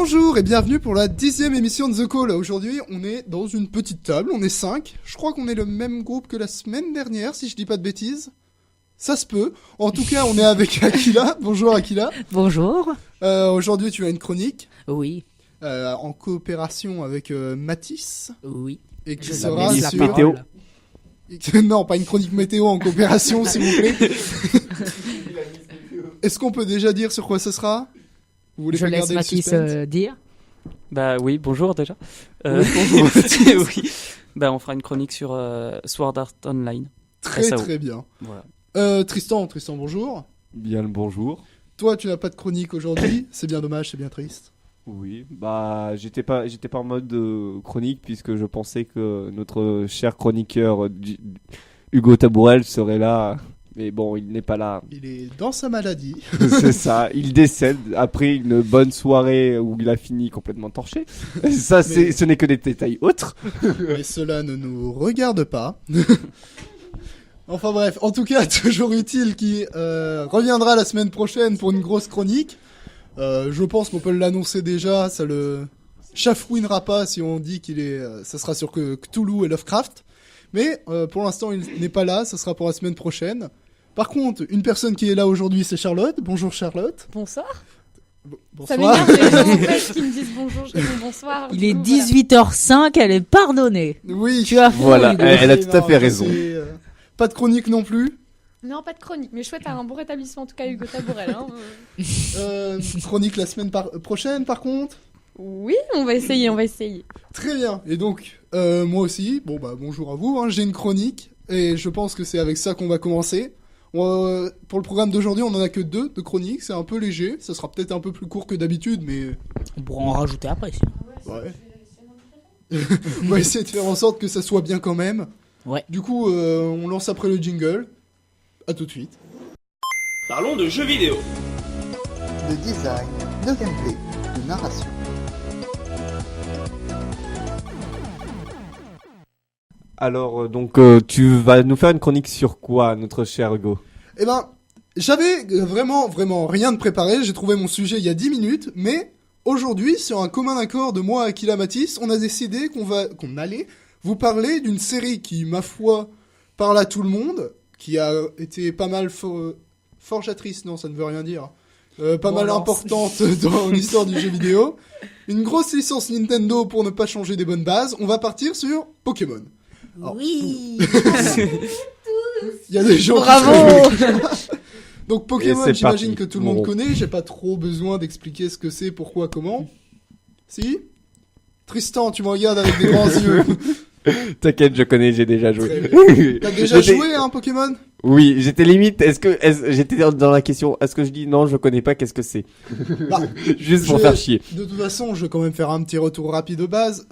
Bonjour et bienvenue pour la 10e émission de The Call. Aujourd'hui, on est dans une petite table, on est 5. Je crois qu'on est le même groupe que la semaine dernière, si je dis pas de bêtises. Ça se peut. En tout cas, on est avec Akila. Bonjour Akila. Bonjour. Aujourd'hui, tu as une chronique. Oui. En coopération avec Mathis. Oui. Et qui Je sera laisse la sur... météo. Non, pas une chronique météo en coopération, s'il vous plaît. Est-ce qu'on peut déjà dire sur quoi ce sera? Vous voulez Je pas laisse garder le Mathis suspense dire. Bah oui, bonjour déjà. Oui, bonjour Mathis. Oui. Bah on fera une chronique sur Sword Art Online. Très SAO. très bien. Voilà. Tristan, bonjour. Bien le bonjour. Toi, tu n'as pas de chronique aujourd'hui. C'est bien dommage, c'est bien triste. Oui, bah j'étais pas en mode chronique puisque je pensais que notre cher chroniqueur Hugo Tabourel serait là, mais bon, il n'est pas là. Il est dans sa maladie. C'est ça, il décède après une bonne soirée où il a fini complètement torché. Ça, ce n'est que des détails autres. Mais cela ne nous regarde pas. Enfin bref, en tout cas, toujours utile qui reviendra la semaine prochaine pour une grosse chronique. Je pense qu'on peut l'annoncer déjà, ça le chafouinera pas si on dit ça sera sur Cthulhu et Lovecraft. Mais pour l'instant, il n'est pas là, ça sera pour la semaine prochaine. Par contre, une personne qui est là aujourd'hui, c'est Charlotte. Bonjour Charlotte. Bonsoir. Bonsoir. Ça m'énerve les gens en fait qui me disent bonjour, je dis bonsoir. Il est 18h05, elle est pardonnée. Oui. Tu as faux, Voilà, Hugo. elle a tout à fait raison. Pas de chronique non plus. Non, pas de chronique, mais je souhaite un bon rétablissement en tout cas Hugo Tabourel. Hein. Chronique la semaine prochaine par contre. Oui, on va essayer. Très bien. Et donc, moi aussi, bonjour à vous, hein, j'ai une chronique, et je pense que c'est avec ça qu'on va commencer. Pour le programme d'aujourd'hui, on en a que 2 de chroniques, c'est un peu léger, ça sera peut-être un peu plus court que d'habitude, mais... On pourra en rajouter après, sinon. Ouais. On va essayer de faire en sorte que ça soit bien quand même. Ouais. Du coup, on lance après le jingle. À tout de suite. Parlons de jeux vidéo. De design, de gameplay, de narration. Alors, donc, tu vas nous faire une chronique sur quoi, notre cher Hugo? Eh ben, j'avais vraiment rien de préparé, j'ai trouvé mon sujet il y a 10 minutes, mais aujourd'hui, sur un commun accord de moi et Akila Mathis, on a décidé qu'on allait vous parler d'une série qui, ma foi, parle à tout le monde, qui a été pas mal forgeatrice, non, ça ne veut rien dire, pas mal importante dans l'histoire du jeu vidéo, une grosse licence Nintendo pour ne pas changer des bonnes bases. On va partir sur Pokémon. Alors, Oui. il y a des gens Bravo. Donc Pokémon, c'est j'imagine parti. que tout le monde connaît, j'ai pas trop besoin d'expliquer ce que c'est, pourquoi, comment. Si Tristan, tu me regardes avec des grands yeux. T'inquiète, je connais, j'ai déjà Très joué. bien. T'as déjà joué à un Pokémon? Oui, j'étais limite, j'étais dans la question, est-ce que je dis non, je connais pas, qu'est-ce que c'est? Bah, Juste pour faire chier. De toute façon, je vais quand même faire un petit retour rapide de base.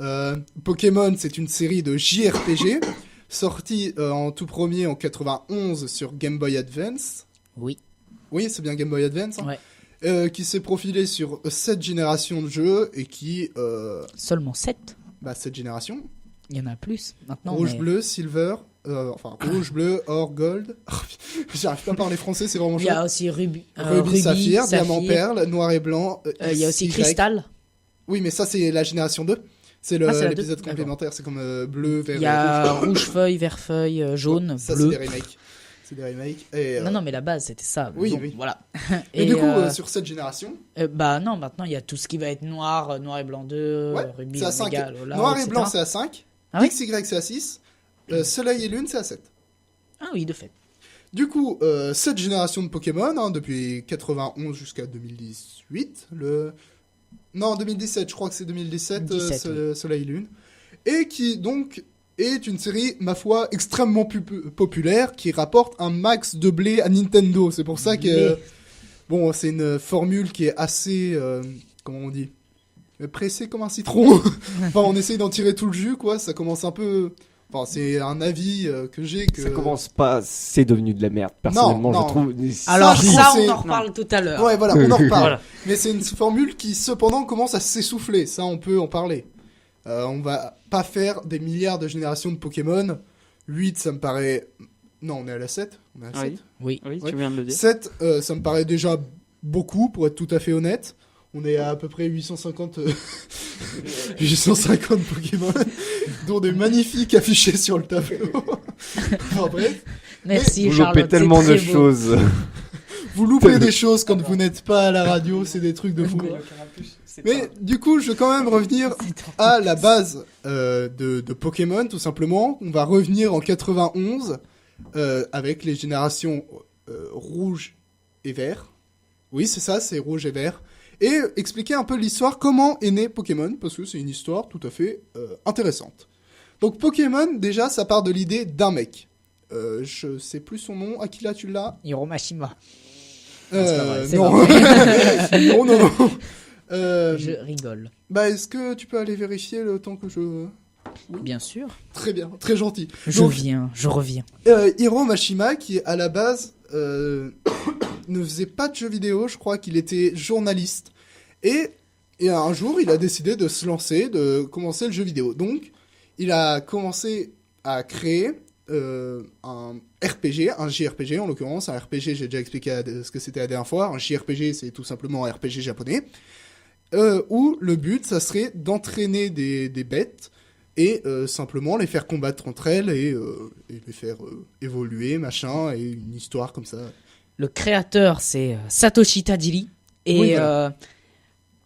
Pokémon, c'est une série de JRPG sortie en tout premier en 91 sur Game Boy Advance. Oui. Oui, c'est bien Game Boy Advance. Hein. Ouais. Qui s'est profilé sur 7 générations de jeux et qui... Seulement 7. 7 générations. Il y en a plus maintenant. Rouge, mais... bleu, silver... rouge, bleu, or, gold. J'arrive pas à parler français, c'est vraiment Il chaud. y a aussi Ruby, Saphir, diamant, perle, noir et blanc. Il y a aussi Y. Cristal. Oui, mais ça, c'est la génération 2. C'est c'est la l'épisode 2. complémentaire. C'est comme bleu, vert, Il y a rouge. rouge feuille, vert feuille, jaune, Ça, bleu. c'est des remakes. C'est des remakes. Et, Non, mais la base c'était ça. Oui, Bon, oui. Voilà. Et du coup, sur cette génération... Non, maintenant il y a tout ce qui va être noir, noir et blanc 2, Ouais, Ruby, c'est à 5. Omega, Lola, Noir et etc. blanc, c'est à 5. Ah oui XY, c'est à 6. Soleil et lune, c'est à 7. Ah oui, de fait. Du coup, cette génération de Pokémon, hein, depuis 91 jusqu'à 2018, Non, 2017, je crois que c'est 2017, 17, oui. Soleil et Lune, et qui donc est une série, ma foi, extrêmement populaire, qui rapporte un max de blé à Nintendo. C'est pour ça que... Bon, c'est une formule qui est assez... comment on dit, pressée comme un citron. Enfin, on essaye d'en tirer tout le jus, quoi. Ça commence un peu... Enfin, c'est un avis que j'ai que... Ça commence pas, c'est devenu de la merde, personnellement, Non. je trouve. Alors je trouve ça, c'est- on en reparle tout à l'heure. Ouais, voilà, on en reparle. Voilà. Mais c'est une formule qui, cependant, commence à s'essouffler. Ça, on peut en parler. On va pas faire des milliards de générations de Pokémon. 8, ça me paraît... Non, on est à la 7. On est à la Oui. 7. Oui. Oui, Ouais. tu viens de le dire. 7, ça me paraît déjà beaucoup, pour être tout à fait honnête. On est à peu près 850, 850 Pokémon, dont des magnifiques affichés sur le tableau. Enfin, bref, Merci, Vous Charlotte. loupez tellement c'est de très beau. choses. vous loupez des choses quand vous n'êtes pas à la radio, c'est des trucs de fou. Mais du coup, je vais quand même revenir à la base de Pokémon, tout simplement. On va revenir en 91 avec les générations rouge et vert. Oui, c'est ça, c'est rouge et vert. Et expliquer un peu l'histoire, comment est né Pokémon, parce que c'est une histoire tout à fait intéressante. Donc Pokémon, déjà, ça part de l'idée d'un mec. Je sais plus son nom. Akila, tu l'as Hiro Mashima. c'est pas vrai, c'est non. pas non, non, non. Je rigole. Bah, est-ce que tu peux aller vérifier le temps que je... Bien sûr. Très bien, très gentil. Je Donc, je reviens. Hiro Mashima, qui à la base ne faisait pas de jeux vidéo, je crois qu'il était journaliste. Et un jour, il a décidé de se lancer, de commencer le jeu vidéo. Donc, il a commencé à créer un RPG, un JRPG en l'occurrence. Un RPG, j'ai déjà expliqué ce que c'était la dernière fois. Un JRPG, c'est tout simplement un RPG japonais. Où le but, ça serait d'entraîner des bêtes et simplement les faire combattre entre elles et les faire évoluer, machin, et une histoire comme ça. Le créateur, c'est Satoshi Tajiri. Et Oui, voilà.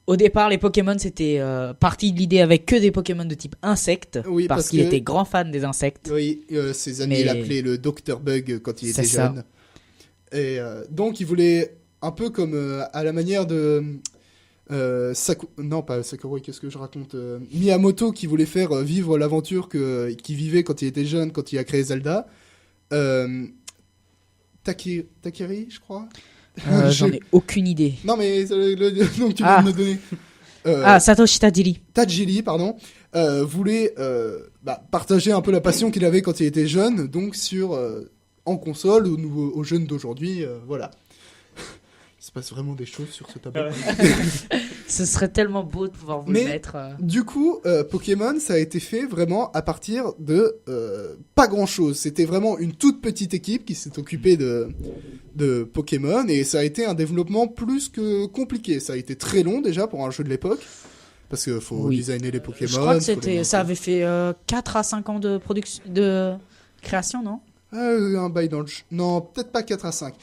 au départ, les Pokémon, c'était parti de l'idée avec que des Pokémon de type insectes. Oui, parce parce qu'il que- était grand fan des insectes. Oui, ses amis Mais- l'appelaient le Dr Bug quand il C'est était ça. jeune. Et donc, il voulait, un peu comme à la manière de... non, pas Sakura, qu'est-ce que je raconte Miyamoto, qui voulait faire vivre l'aventure qu'il vivait quand il était jeune, quand il a créé Zelda. Takiri, je crois. J'en ai aucune idée. Non, mais le nom que tu viens Ah. de me donner. Satoshi Tajiri. Tajiri, pardon, voulait partager un peu la passion qu'il avait quand il était jeune, donc en console aux jeunes d'aujourd'hui, voilà. Il se passe vraiment des choses sur ce tableau. Ce serait tellement beau de pouvoir vous Mais- le mettre. Du coup, Pokémon, ça a été fait vraiment à partir de pas grand-chose. C'était vraiment une toute petite équipe qui s'est occupée de Pokémon, et ça a été un développement plus que compliqué. Ça a été très long déjà pour un jeu de l'époque, parce qu'il faut Oui. designer les Pokémon. Je crois que faut les ça avait fait 4 à 5 ans de production, de création, non un bail dans le jeu. Non, peut-être pas 4 à 5.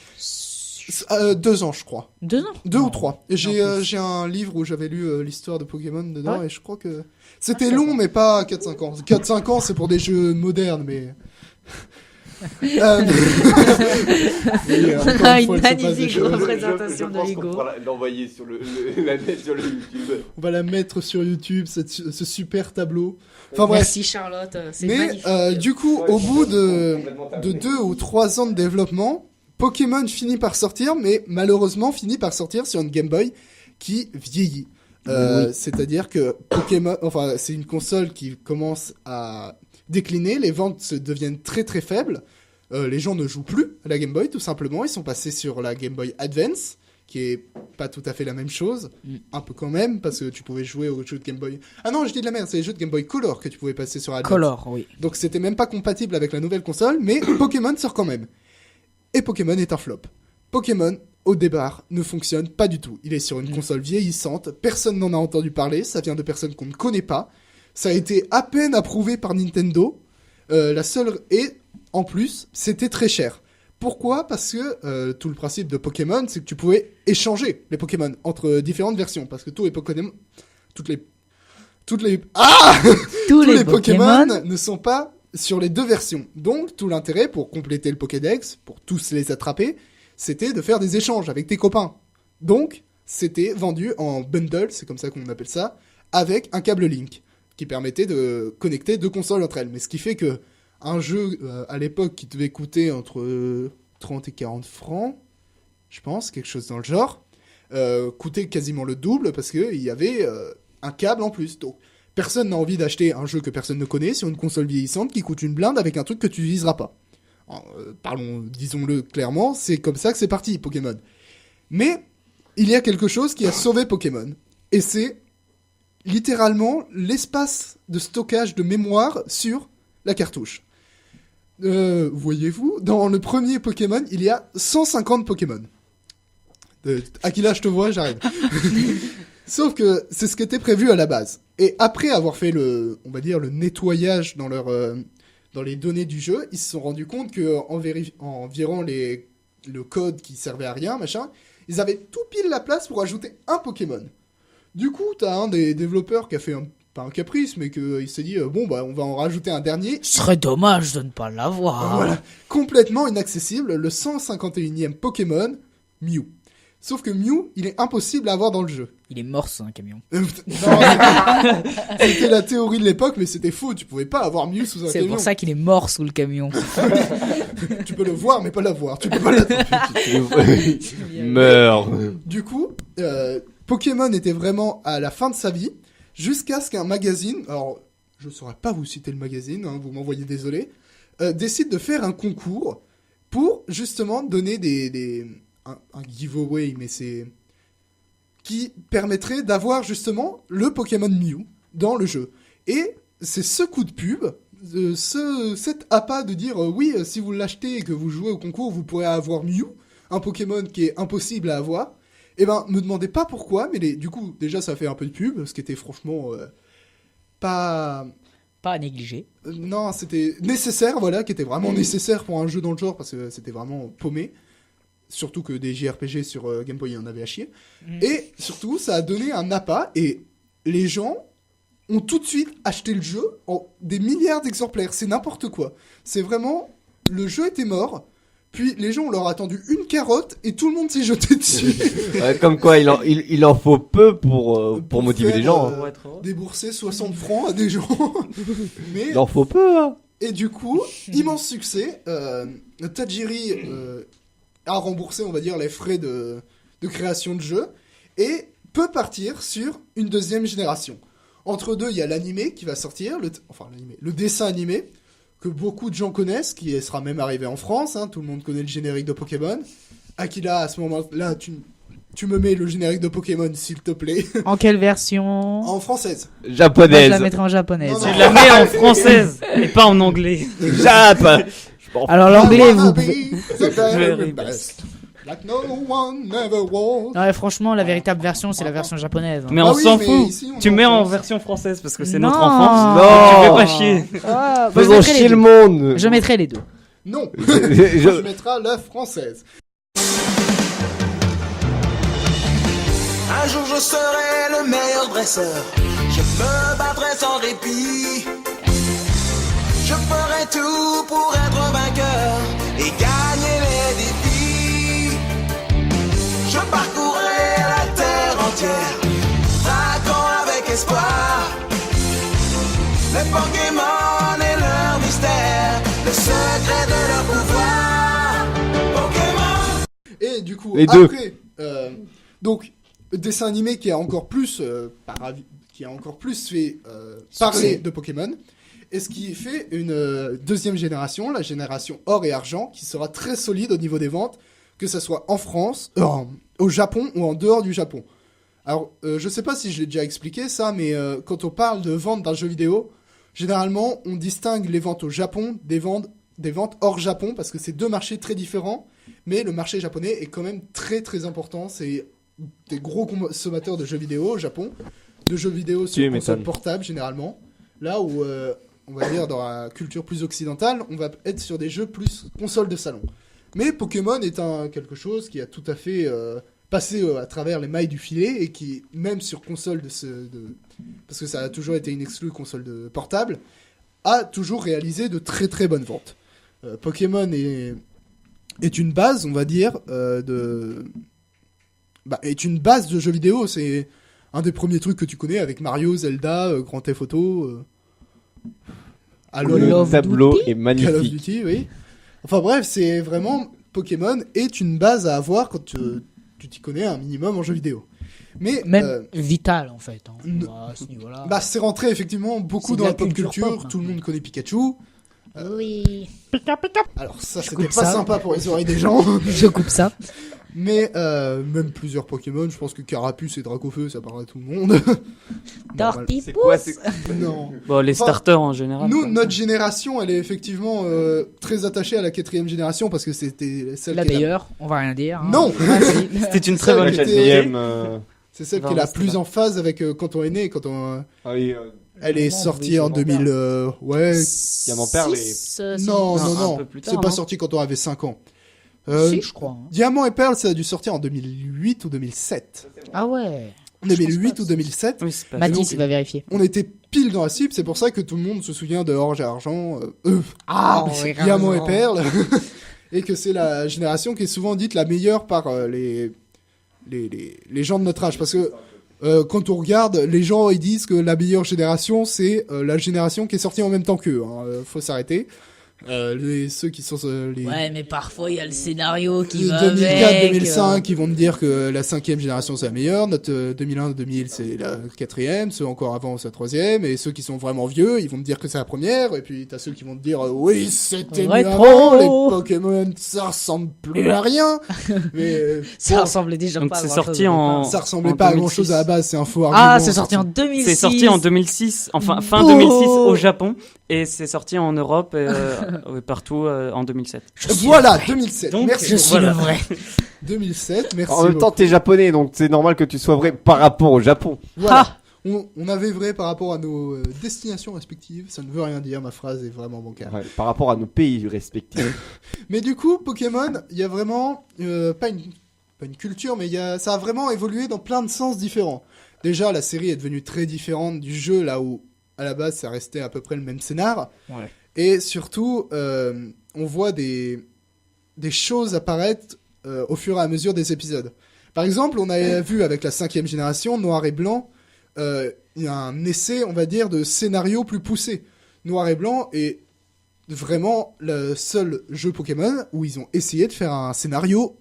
2 ans, je crois. 2 ans 2 Non. ou 3. Et Non, plus. j'ai un livre où j'avais lu l'histoire de Pokémon dedans, Ouais. et je crois que c'était long, mais pas 4-5 ans. 4-5 ans, c'est pour des jeux modernes, mais... Oui, encore On a une fois, une il se passe des magnifique choses. représentation de Hugo. l'envoyer sur la net sur le YouTube. On va la mettre sur YouTube, ce super tableau. Enfin bref. Merci Charlotte, c'est Mais magnifique. du coup, au bout de 2 ou 3 ans de développement, Pokémon finit par sortir, mais malheureusement finit par sortir sur une Game Boy qui vieillit. C'est-à-dire que Pokémon, enfin, c'est une console qui commence à décliner, les ventes deviennent très très faibles, les gens ne jouent plus à la Game Boy tout simplement, ils sont passés sur la Game Boy Advance, qui est pas tout à fait la même chose, un peu quand même, parce que tu pouvais jouer aux jeux de Game Boy... Ah non, je dis de la merde, c'est les jeux de Game Boy Color que tu pouvais passer sur Advance. Color, oui. Donc c'était même pas compatible avec la nouvelle console, mais Pokémon sort quand même. Et Pokémon est un flop. Pokémon, au départ, ne fonctionne pas du tout. Il est sur une console vieillissante, personne n'en a entendu parler, ça vient de personnes qu'on ne connaît pas. Ça a été à peine approuvé par Nintendo. La seule... Et, en plus, c'était très cher. Pourquoi ? Parce que tout le principe de Pokémon, c'est que tu pouvais échanger les Pokémon entre différentes versions. Parce que tous les Pokémon... Tous les Tous les Pokémon ne sont pas sur les 2 versions. Donc, tout l'intérêt pour compléter le Pokédex, pour tous les attraper, c'était de faire des échanges avec tes copains. Donc, c'était vendu en bundle, c'est comme ça qu'on appelle ça, avec un câble Link, qui permettait de connecter 2 consoles entre elles. Mais ce qui fait que un jeu, à l'époque, qui devait coûter entre 30 et 40 francs, je pense, quelque chose dans le genre, coûtait quasiment le double, parce qu'il y avait un câble en plus. Donc, personne n'a envie d'acheter un jeu que personne ne connaît sur une console vieillissante qui coûte une blinde avec un truc que tu n'utiliseras pas. Disons-le clairement, c'est comme ça que c'est parti, Pokémon. Mais il y a quelque chose qui a sauvé Pokémon. Et c'est littéralement l'espace de stockage de mémoire sur la cartouche. Voyez-vous, dans le premier Pokémon, il y a 150 Pokémon. Akila, je te vois, j'arrive. Sauf que c'est ce qui était prévu à la base. Et après avoir fait on va dire, le nettoyage dans dans les données du jeu, ils se sont rendus compte que en virant le code qui servait à rien, machin, ils avaient tout pile la place pour ajouter un Pokémon. Du coup, t'as un des développeurs qui a fait pas un caprice, mais il s'est dit, bon, bah, on va en rajouter un dernier. Ce serait dommage de ne pas l'avoir. Voilà. Complètement inaccessible, le 151e Pokémon, Mew. Sauf que Mew, il est impossible à avoir dans le jeu. Il est mort, c'est un camion. Non, c'était la théorie de l'époque, mais c'était faux. Tu pouvais pas avoir Mew sous un C'est camion. pour ça qu'il est mort sous le camion. Tu peux le voir, mais pas l'avoir. Tu peux pas l'attraper. Meurs. Du coup, Pokémon était vraiment à la fin de sa vie, jusqu'à ce qu'un magazine, alors je saurais pas vous citer le magazine, hein, vous m'envoyez désolé, décide de faire un concours pour justement donner un giveaway, mais c'est qui permettrait d'avoir justement le Pokémon Mew dans le jeu. Et c'est ce coup de pub, cet appât de dire oui, si vous l'achetez et que vous jouez au concours, vous pourrez avoir Mew, un Pokémon qui est impossible à avoir. Eh ben, me demandez pas pourquoi, mais du coup, déjà, ça fait un peu de pub, ce qui était franchement pas à négliger. Non, c'était nécessaire, voilà, qui était vraiment nécessaire pour un jeu dans le genre, parce que c'était vraiment paumé. Surtout que des JRPG sur Game Boy, il y en avait à chier. Et surtout, ça a donné un appât, et les gens ont tout de suite acheté le jeu en des milliards d'exemplaires. C'est n'importe quoi. C'est vraiment... Le jeu était mort, puis les gens, on leur a attendu une carotte, et tout le monde s'est jeté dessus. Comme quoi, il en faut peu pour motiver faire, les gens. Hein. Pour être heureux. Débourser 60 francs à des gens. Mais... Il en faut peu, hein. Et du coup, immense succès. Tajiri a remboursé, on va dire, les frais de création de jeu et peut partir sur une deuxième génération. Entre deux, il y a l'animé qui va sortir, le dessin animé que beaucoup de gens connaissent, qui sera même arrivé en France. Hein, tout le monde connaît le générique de Pokémon. Akila, à ce moment-là, tu me mets le générique de Pokémon, s'il te plaît. En quelle version? En française. Moi, je Japonaise. la mettrai en japonaise. Non, Tu la mets en française et pas en anglais. Jap. Alors l'anglais, vous Wanna pouvez... be the very Very best. Like no one ever was. Non, mais franchement, la véritable version, c'est la version japonaise. hein. Mais Ah on oui, s'en mais fout. ici, on Tu est en mets en France. version française parce que c'est Non. notre enfance. Non. Tu fais pas chier. Ah, bah, je Faisons mettrai les chier le deux. monde. Je mettrai les deux. Non, Je- je mettrai la française. Un jour je serai le meilleur dresseur. Je me battrai sans répit. Je ferai tout pour être vainqueur et gagner les défis. Je parcourrai la terre entière, traquant avec espoir les Pokémon et leur mystère, le secret de leur pouvoir. Pokémon. Et du coup, Les deux. après, donc, le dessin animé qui a encore plus, fait parler de Pokémon, et ce qui fait une deuxième génération, la génération or et argent, qui sera très solide au niveau des ventes, que ce soit en France, au Japon ou en dehors du Japon. Alors, je sais pas si je l'ai déjà expliqué ça, mais quand on parle de vente d'un jeu vidéo, généralement, on distingue les ventes au Japon des ventes hors Japon, parce que c'est deux marchés très différents, mais le marché japonais est quand même très très important. C'est des gros consommateurs de jeux vidéo au Japon, de jeux vidéo sur console portable généralement. Là où, on va dire, dans la culture plus occidentale, on va être sur des jeux plus console de salon. Mais Pokémon est quelque chose qui a tout à fait passé à travers les mailles du filet et qui, même sur console parce que ça a toujours été une exclue console de portable, a toujours réalisé de très très bonnes ventes. Pokémon est une base, on va dire, est une base de jeux vidéo. C'est un des premiers trucs que tu connais avec Mario, Zelda, Grand Theft Auto. Le tableau est Call of magnifique. Duty, oui. Enfin bref, c'est vraiment... Pokémon est une base à avoir quand tu t'y connais un minimum en jeu vidéo. Mais Même vital, en fait. Hein. n- À ce niveau-là. c'est rentré effectivement beaucoup C'est de dans la la pop culture culture. pop, hein. Tout le monde connaît Pikachu. Oui. Alors ça, c'était coupe pas ça. sympa pour les oreilles des gens. Je coupe ça. Mais même plusieurs Pokémon, je pense que Carapuce et Dracofeu, ça parle à tout le monde. Normal. Darty C'est quoi Pouce. Non. Bon, les Enfin, starters en général. Nous, quoi. notre génération, elle est effectivement très attachée à la 4ème génération parce que c'était celle La qui est meilleure, on va rien dire. hein. Non. Ah, si. C'était une très Ça, bonne mais La C'était- quatrième. C'est celle Vers qui est la l'Est, plus là. en phase avec quand on est né, quand on... Ah oui, Elle est Vraiment, sortie oui, en Diamant 2000... ouais... Diamant Perle et- Non, Non, non, un non. peu plus C'est tard, pas non sorti quand on avait 5 ans. Si, je crois. hein. Diamant et Perle, ça a dû sortir en 2008 ou 2007. Ah ouais. 2008 ou 2007. Oui, c'est pas Mathis, donc- il va vérifier. On était pile dans la cible, c'est pour ça que tout le monde se souvient de Orge et Argent, oui, Diamant et raison. Perle, et que c'est la génération qui est souvent dite la meilleure par les gens de notre âge. Parce que quand on regarde, les gens ils disent que la meilleure génération, c'est la génération qui est sortie en même temps qu'eux. Faut s'arrêter. Ceux qui sont les... Ouais, mais parfois il y a le scénario qui Les va 2004, avec. 2005, ils vont te dire que la 5e génération c'est la meilleure, notre 2001, 2000 c'est la 4e, ceux encore avant c'est la 3e, et ceux qui sont vraiment vieux, ils vont te dire que c'est la première, et puis t'as ceux qui vont te dire oui c'était mieux Rétro. avant, les Pokémon ça ressemble plus à rien, mais Ça bon, ressemblait déjà Donc pas à c'est grand-chose sorti au en. départ. ça ressemblait en pas à 2006. grand chose à la base, c'est un faux argument. Ah, c'est sorti en 2006. C'est sorti en 2006, enfin fin Oh. 2006 au Japon, et c'est sorti en Europe et partout en 2007. Voilà, 2007, Donc, merci. Je suis Voilà. le vrai. 2007, merci. En même temps, beaucoup. t'es japonais, donc c'est normal que tu sois vrai par rapport au Japon. Voilà. Ah. On avait vrai par rapport à nos destinations respectives, ça ne veut rien dire, ma phrase est vraiment bancale. Ouais, par rapport à nos pays respectifs. Mais du coup, Pokémon, il y a vraiment pas une culture, mais ça a vraiment évolué dans plein de sens différents. Déjà, la série est devenue très différente du jeu, là où à la base ça restait à peu près le même scénar. Ouais. Et surtout, on voit des choses apparaître au fur et à mesure des épisodes. Par exemple, on a vu avec la 5e génération, Noir et Blanc, il y a un essai, on va dire, de scénario plus poussé. Noir et Blanc est vraiment le seul jeu Pokémon où ils ont essayé de faire un scénario,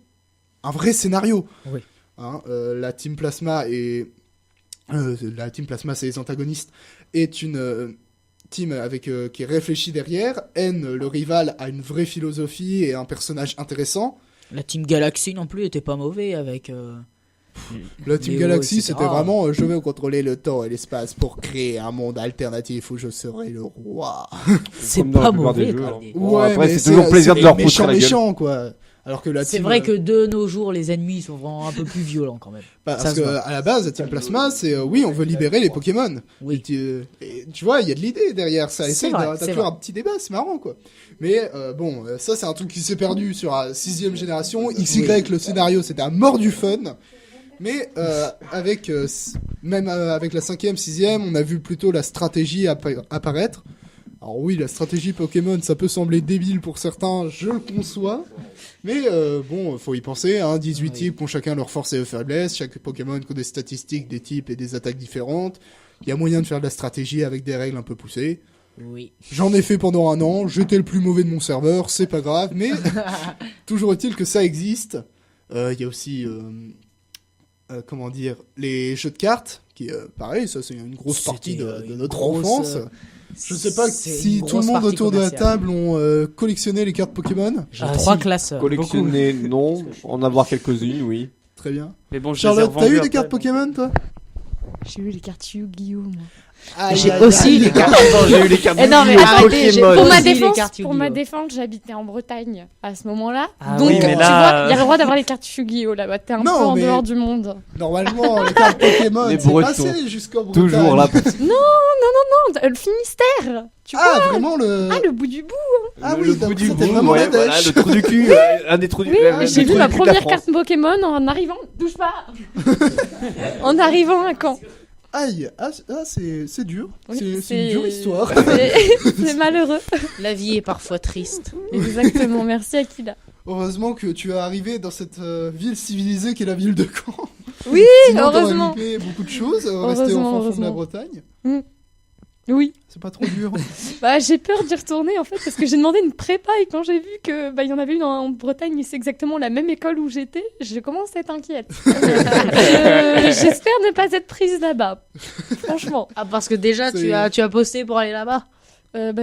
un vrai scénario. Oui. Hein, la Team Plasma et la Team Plasma, c'est les antagonistes, est une team avec qui réfléchit derrière. N, le rival, a une vraie philosophie et un personnage intéressant. La Team Galaxy non plus était pas mauvais avec. La Team Léo, Galaxy, etc. c'était vraiment je vais contrôler le temps et l'espace pour créer un monde alternatif où je serai le roi. C'est Comme dans la pas plupart des mauvais. jeux, quoi. hein. Bon, après, mais c'est toujours plaisir de leur pousser méchant la gueule. méchant quoi. Alors que la C'est team, vrai que de nos jours, les ennemis sont vraiment un peu plus violents quand même. parce ça se que voit. à la base, la Team Plasma, c'est oui, on veut libérer les Pokémon. Oui. Et tu vois, il y a de l'idée derrière ça. C'est Essaye vrai, t'as c'est toujours vrai. un petit débat, c'est marrant quoi. Mais bon, ça c'est un truc qui s'est perdu sur la 6e génération. XY, le scénario, c'était à mort du fun. Mais avec même avec la 5e, 6e, on a vu plutôt la stratégie apparaître. Alors oui, la stratégie Pokémon, ça peut sembler débile pour certains, je le conçois. Mais bon, faut y penser, hein, 18 types qui ont chacun leurs forces et leurs faiblesses, chaque Pokémon a des statistiques, des types et des attaques différentes. Il y a moyen de faire de la stratégie avec des règles un peu poussées. Oui. J'en ai fait pendant 1 an, j'étais le plus mauvais de mon serveur, c'est pas grave, mais toujours est-il que ça existe. Il y a aussi, comment dire, les jeux de cartes, qui pareil, ça c'est une grosse partie de notre enfance. Je sais pas c'est si une tout le grosse monde partie autour de la commerciale. table ont collectionné les cartes Pokémon. J'ai Ah, 3 si. classeurs. Collectionner, non. En avoir quelques-unes, oui. Très bien. Mais bon, je Charlotte, les ai t'as eu revendus des cartes après, Pokémon, toi? J'ai eu les cartes Yu-Gi-Oh! Moi. J'ai aussi les cartes. Attends, j'ai eu les cartes Eh non, mais Yu-Gi-Oh! arrêtez, j'ai Pokémon. Pour ma aussi les défense, cartes pour ma Yu-Gi-Oh. défense, j'habitais en Bretagne à ce moment-là. Ah Donc, oui, mais tu là, vois, il y a le droit d'avoir les cartes Yu-Gi-Oh! Là-bas. T'es un Non, peu en mais- dehors du monde. Normalement, les cartes Pokémon, Les c'est Bretons. passé jusqu'au Bretagne. Toujours là. Non, le Finistère. Tu vois? Ah, vraiment le... Ah, le bout du bout. Ah le oui, bout donc du c'était bout, vraiment la ouais, voilà, dèche. le trou du cul, un des trous du Oui, le j'ai trou vu ma du cul de la première France. carte Pokémon en arrivant. Touche pas. En arrivant à Caen. Aïe, c'est dur. Oui, c'est une dure histoire. C'est malheureux. La vie est parfois triste. Exactement. Merci Akila. Heureusement que tu es arrivé dans cette ville civilisée qui est la ville de Caen. Oui, Sinon, t'aurais heureusement. loupé beaucoup de choses, rester au Heureusement, fin fond de la heureusement. Bretagne. Oui. C'est pas trop dur. Bah, j'ai peur d'y retourner en fait parce que j'ai demandé une prépa et quand j'ai vu que il y en avait une en Bretagne et c'est exactement la même école où j'étais, je commence à être inquiète. J'espère ne pas être prise là-bas. Franchement. Ah, parce que déjà, C'est- tu as posté pour aller là-bas.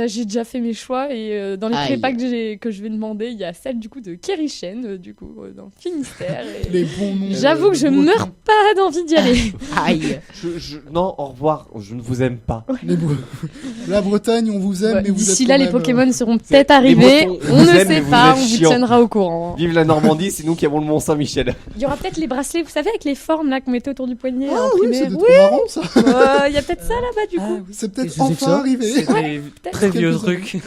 J'ai déjà fait mes choix et dans les Aïe. prépas que je vais demander, il y a celle du coup de Kérichen, dans le Finistère. Et Les bons noms. j'avoue que je les bons meurs pas d'envie d'y aller. Aïe. Non, au revoir, je ne vous aime pas. Les Bre- La Bretagne, on vous aime, mais vous D'ici êtes là, quand les même, Pokémon seront C'est- peut-être les arrivés. Bretons, On vous ne aime, mais sait vous pas, êtes on vous chiants. tiendra au courant. Vive la Normandie, c'est nous qui avons le Mont-Saint-Michel. Il y aura peut-être les bracelets, vous savez, avec les formes là qu'on mettait autour du poignet Ah en oui, primaire. c'est trop marrant ça. Il y a peut-être ça là-bas du coup. C'est Qu'est-ce peut-être que c'est que enfin ça arrivé. C'est des très vieux Quelques trucs.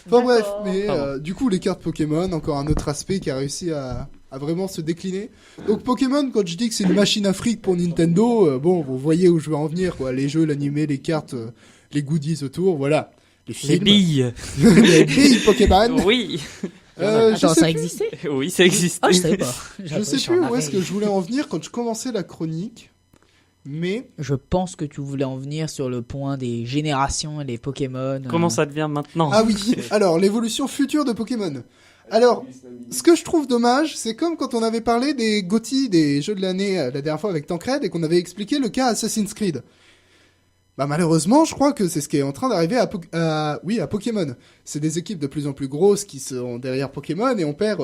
Enfin bref, D'accord. mais Pardon. du coup les cartes Pokémon, encore un autre aspect qui a réussi à vraiment se décliner. Donc Pokémon, quand je dis que c'est une machine à fric pour Nintendo, bon, vous voyez où je veux en venir, quoi. Les jeux, l'animé, les cartes, les goodies autour, voilà. Les Les films, billes. les billes Pokémon. Oui. Je Attends, sais ça plus- existait? Oui, ça existe. Ah, je savais pas. Je sais plus où est-ce que je voulais en venir quand je commençais la chronique, mais Je pense que tu voulais en venir sur le point des générations et les Pokémon. Comment ça devient maintenant? ah oui. Alors l'évolution future de Pokémon. Alors, ce que je trouve dommage, c'est comme quand on avait parlé des GOTY, des jeux de l'année, la dernière fois avec Tancred, et qu'on avait expliqué le cas Assassin's Creed. Bah malheureusement, je crois que c'est ce qui est en train d'arriver à Pokémon. C'est des équipes de plus en plus grosses qui sont derrière Pokémon, et on perd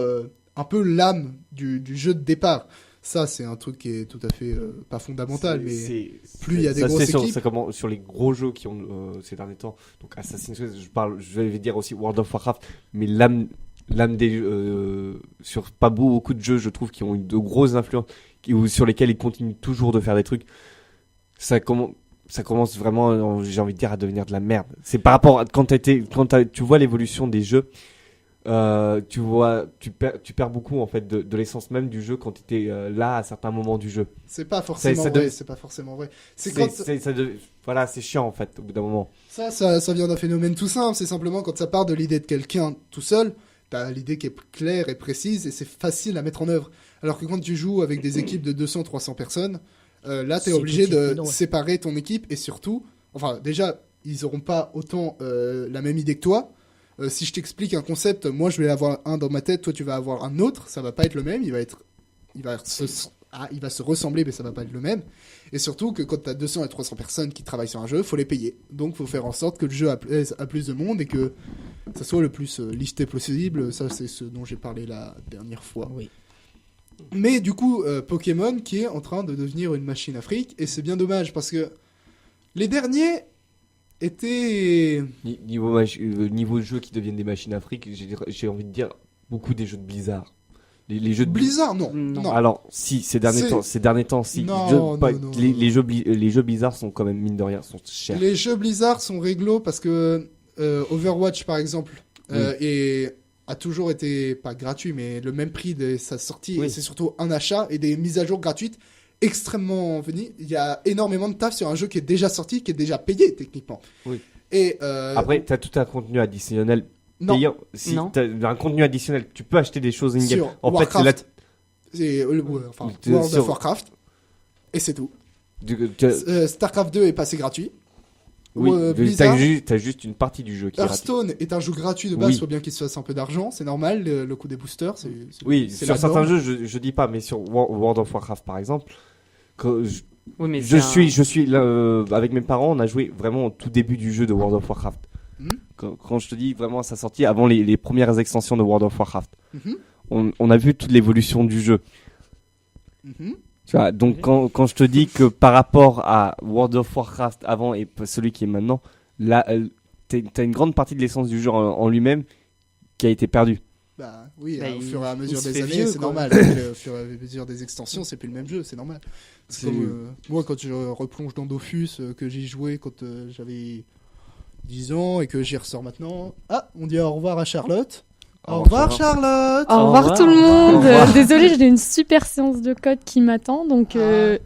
un peu l'âme du jeu de départ. Ça, c'est un truc qui est tout à fait pas fondamental, mais plus il y a des ça, grosses c'est équipes. ça commence sur les gros jeux qui ont ces derniers temps. Donc Assassin's Creed, je vais dire aussi World of Warcraft, mais l'âme des sur pas beaucoup de jeux, je trouve, qui ont eu de grosses influences, ou sur lesquels ils continuent toujours de faire des trucs. Ça commence vraiment, j'ai envie de dire, à devenir de la merde. C'est par rapport à tu vois l'évolution des jeux. Tu perds beaucoup en fait de l'essence même du jeu quand tu étais là à certains moments du jeu. C'est pas forcément ça vrai. dev- C'est pas forcément vrai. Voilà, c'est chiant en fait au bout d'un moment. Ça vient d'un phénomène tout simple. C'est simplement quand ça part de l'idée de quelqu'un tout seul, t'as l'idée qui est claire et précise et c'est facile à mettre en œuvre. Alors que quand tu joues avec des équipes de 200-300 personnes, là t'es C'est obligé tout de suite de plus drôle. séparer ton équipe et surtout, enfin déjà, ils auront pas autant la même idée que toi. Si je t'explique un concept, moi je vais avoir un dans ma tête, toi tu vas avoir un autre, ça va pas être le même, il va se ressembler mais ça va pas être le même. Et surtout que quand tu as 200 et 300 personnes qui travaillent sur un jeu, faut les payer. Donc faut faire en sorte que le jeu plaise à plus de monde et que ça soit le plus listé possible. Ça c'est ce dont j'ai parlé la dernière fois. Oui. Mais du coup, Pokémon qui est en train de devenir une machine à fric, et c'est bien dommage parce que les derniers étaient... Niveau jeux qui deviennent des machines à fric, j'ai envie de dire beaucoup des jeux de Blizzard. Les jeux de Blizzard, non. Non. Non. Alors, si, ces derniers temps, si. Non, non, les jeux Blizzard sont quand même, mine de rien, sont chers. Les jeux Blizzard sont réglo parce que Overwatch, par exemple, a toujours été, pas gratuit, mais le même prix de sa sortie. Oui. Et c'est surtout un achat et des mises à jour gratuites extrêmement venues. Il y a énormément de taf sur un jeu qui est déjà sorti, qui est déjà payé, techniquement. Oui. Et Après, t'as tout un contenu additionnel non, payant. Si Non. t'as un contenu additionnel, tu peux acheter des choses in-game. sur En fait, c'est Warcraft. C'est World sur- of Warcraft. Et c'est tout. la... Starcraft 2 est passé gratuit. Oui, Blizzard, t'as juste une partie du jeu qui est gratuite. Hearthstone est un jeu gratuit de base, Oui. faut bien qu'il se fasse un peu d'argent, c'est normal, le coût des boosters. Oui, c'est sur la certains norme. jeux, je dis pas, mais sur World of Warcraft, par exemple, Oui, mais je suis là, avec mes parents, on a joué vraiment au tout début du jeu de World of Warcraft. Mhm. Quand je te dis vraiment à sa sortie, avant les premières extensions de World of Warcraft, Mhm. on a vu toute l'évolution du jeu. Mhm. Tu vois, donc quand je te dis que par rapport à World of Warcraft avant et celui qui est maintenant, là, t'as une grande partie de l'essence du jeu en lui-même qui a été perdue. Bah oui, Bah, au fur et à mesure il se des fait années, vieux, c'est quoi. normal. Au fur et à mesure des extensions, c'est plus le même jeu, c'est normal. C'est C'est- comme, moi, quand je replonge dans Dofus, que j'y jouais quand j'avais 10 ans et que j'y ressors maintenant. Ah, on dit au revoir à Charlotte. Au revoir Charlotte. Au revoir revoir. tout le monde. Au revoir. Désolée, j'ai une super séance de code qui m'attend, donc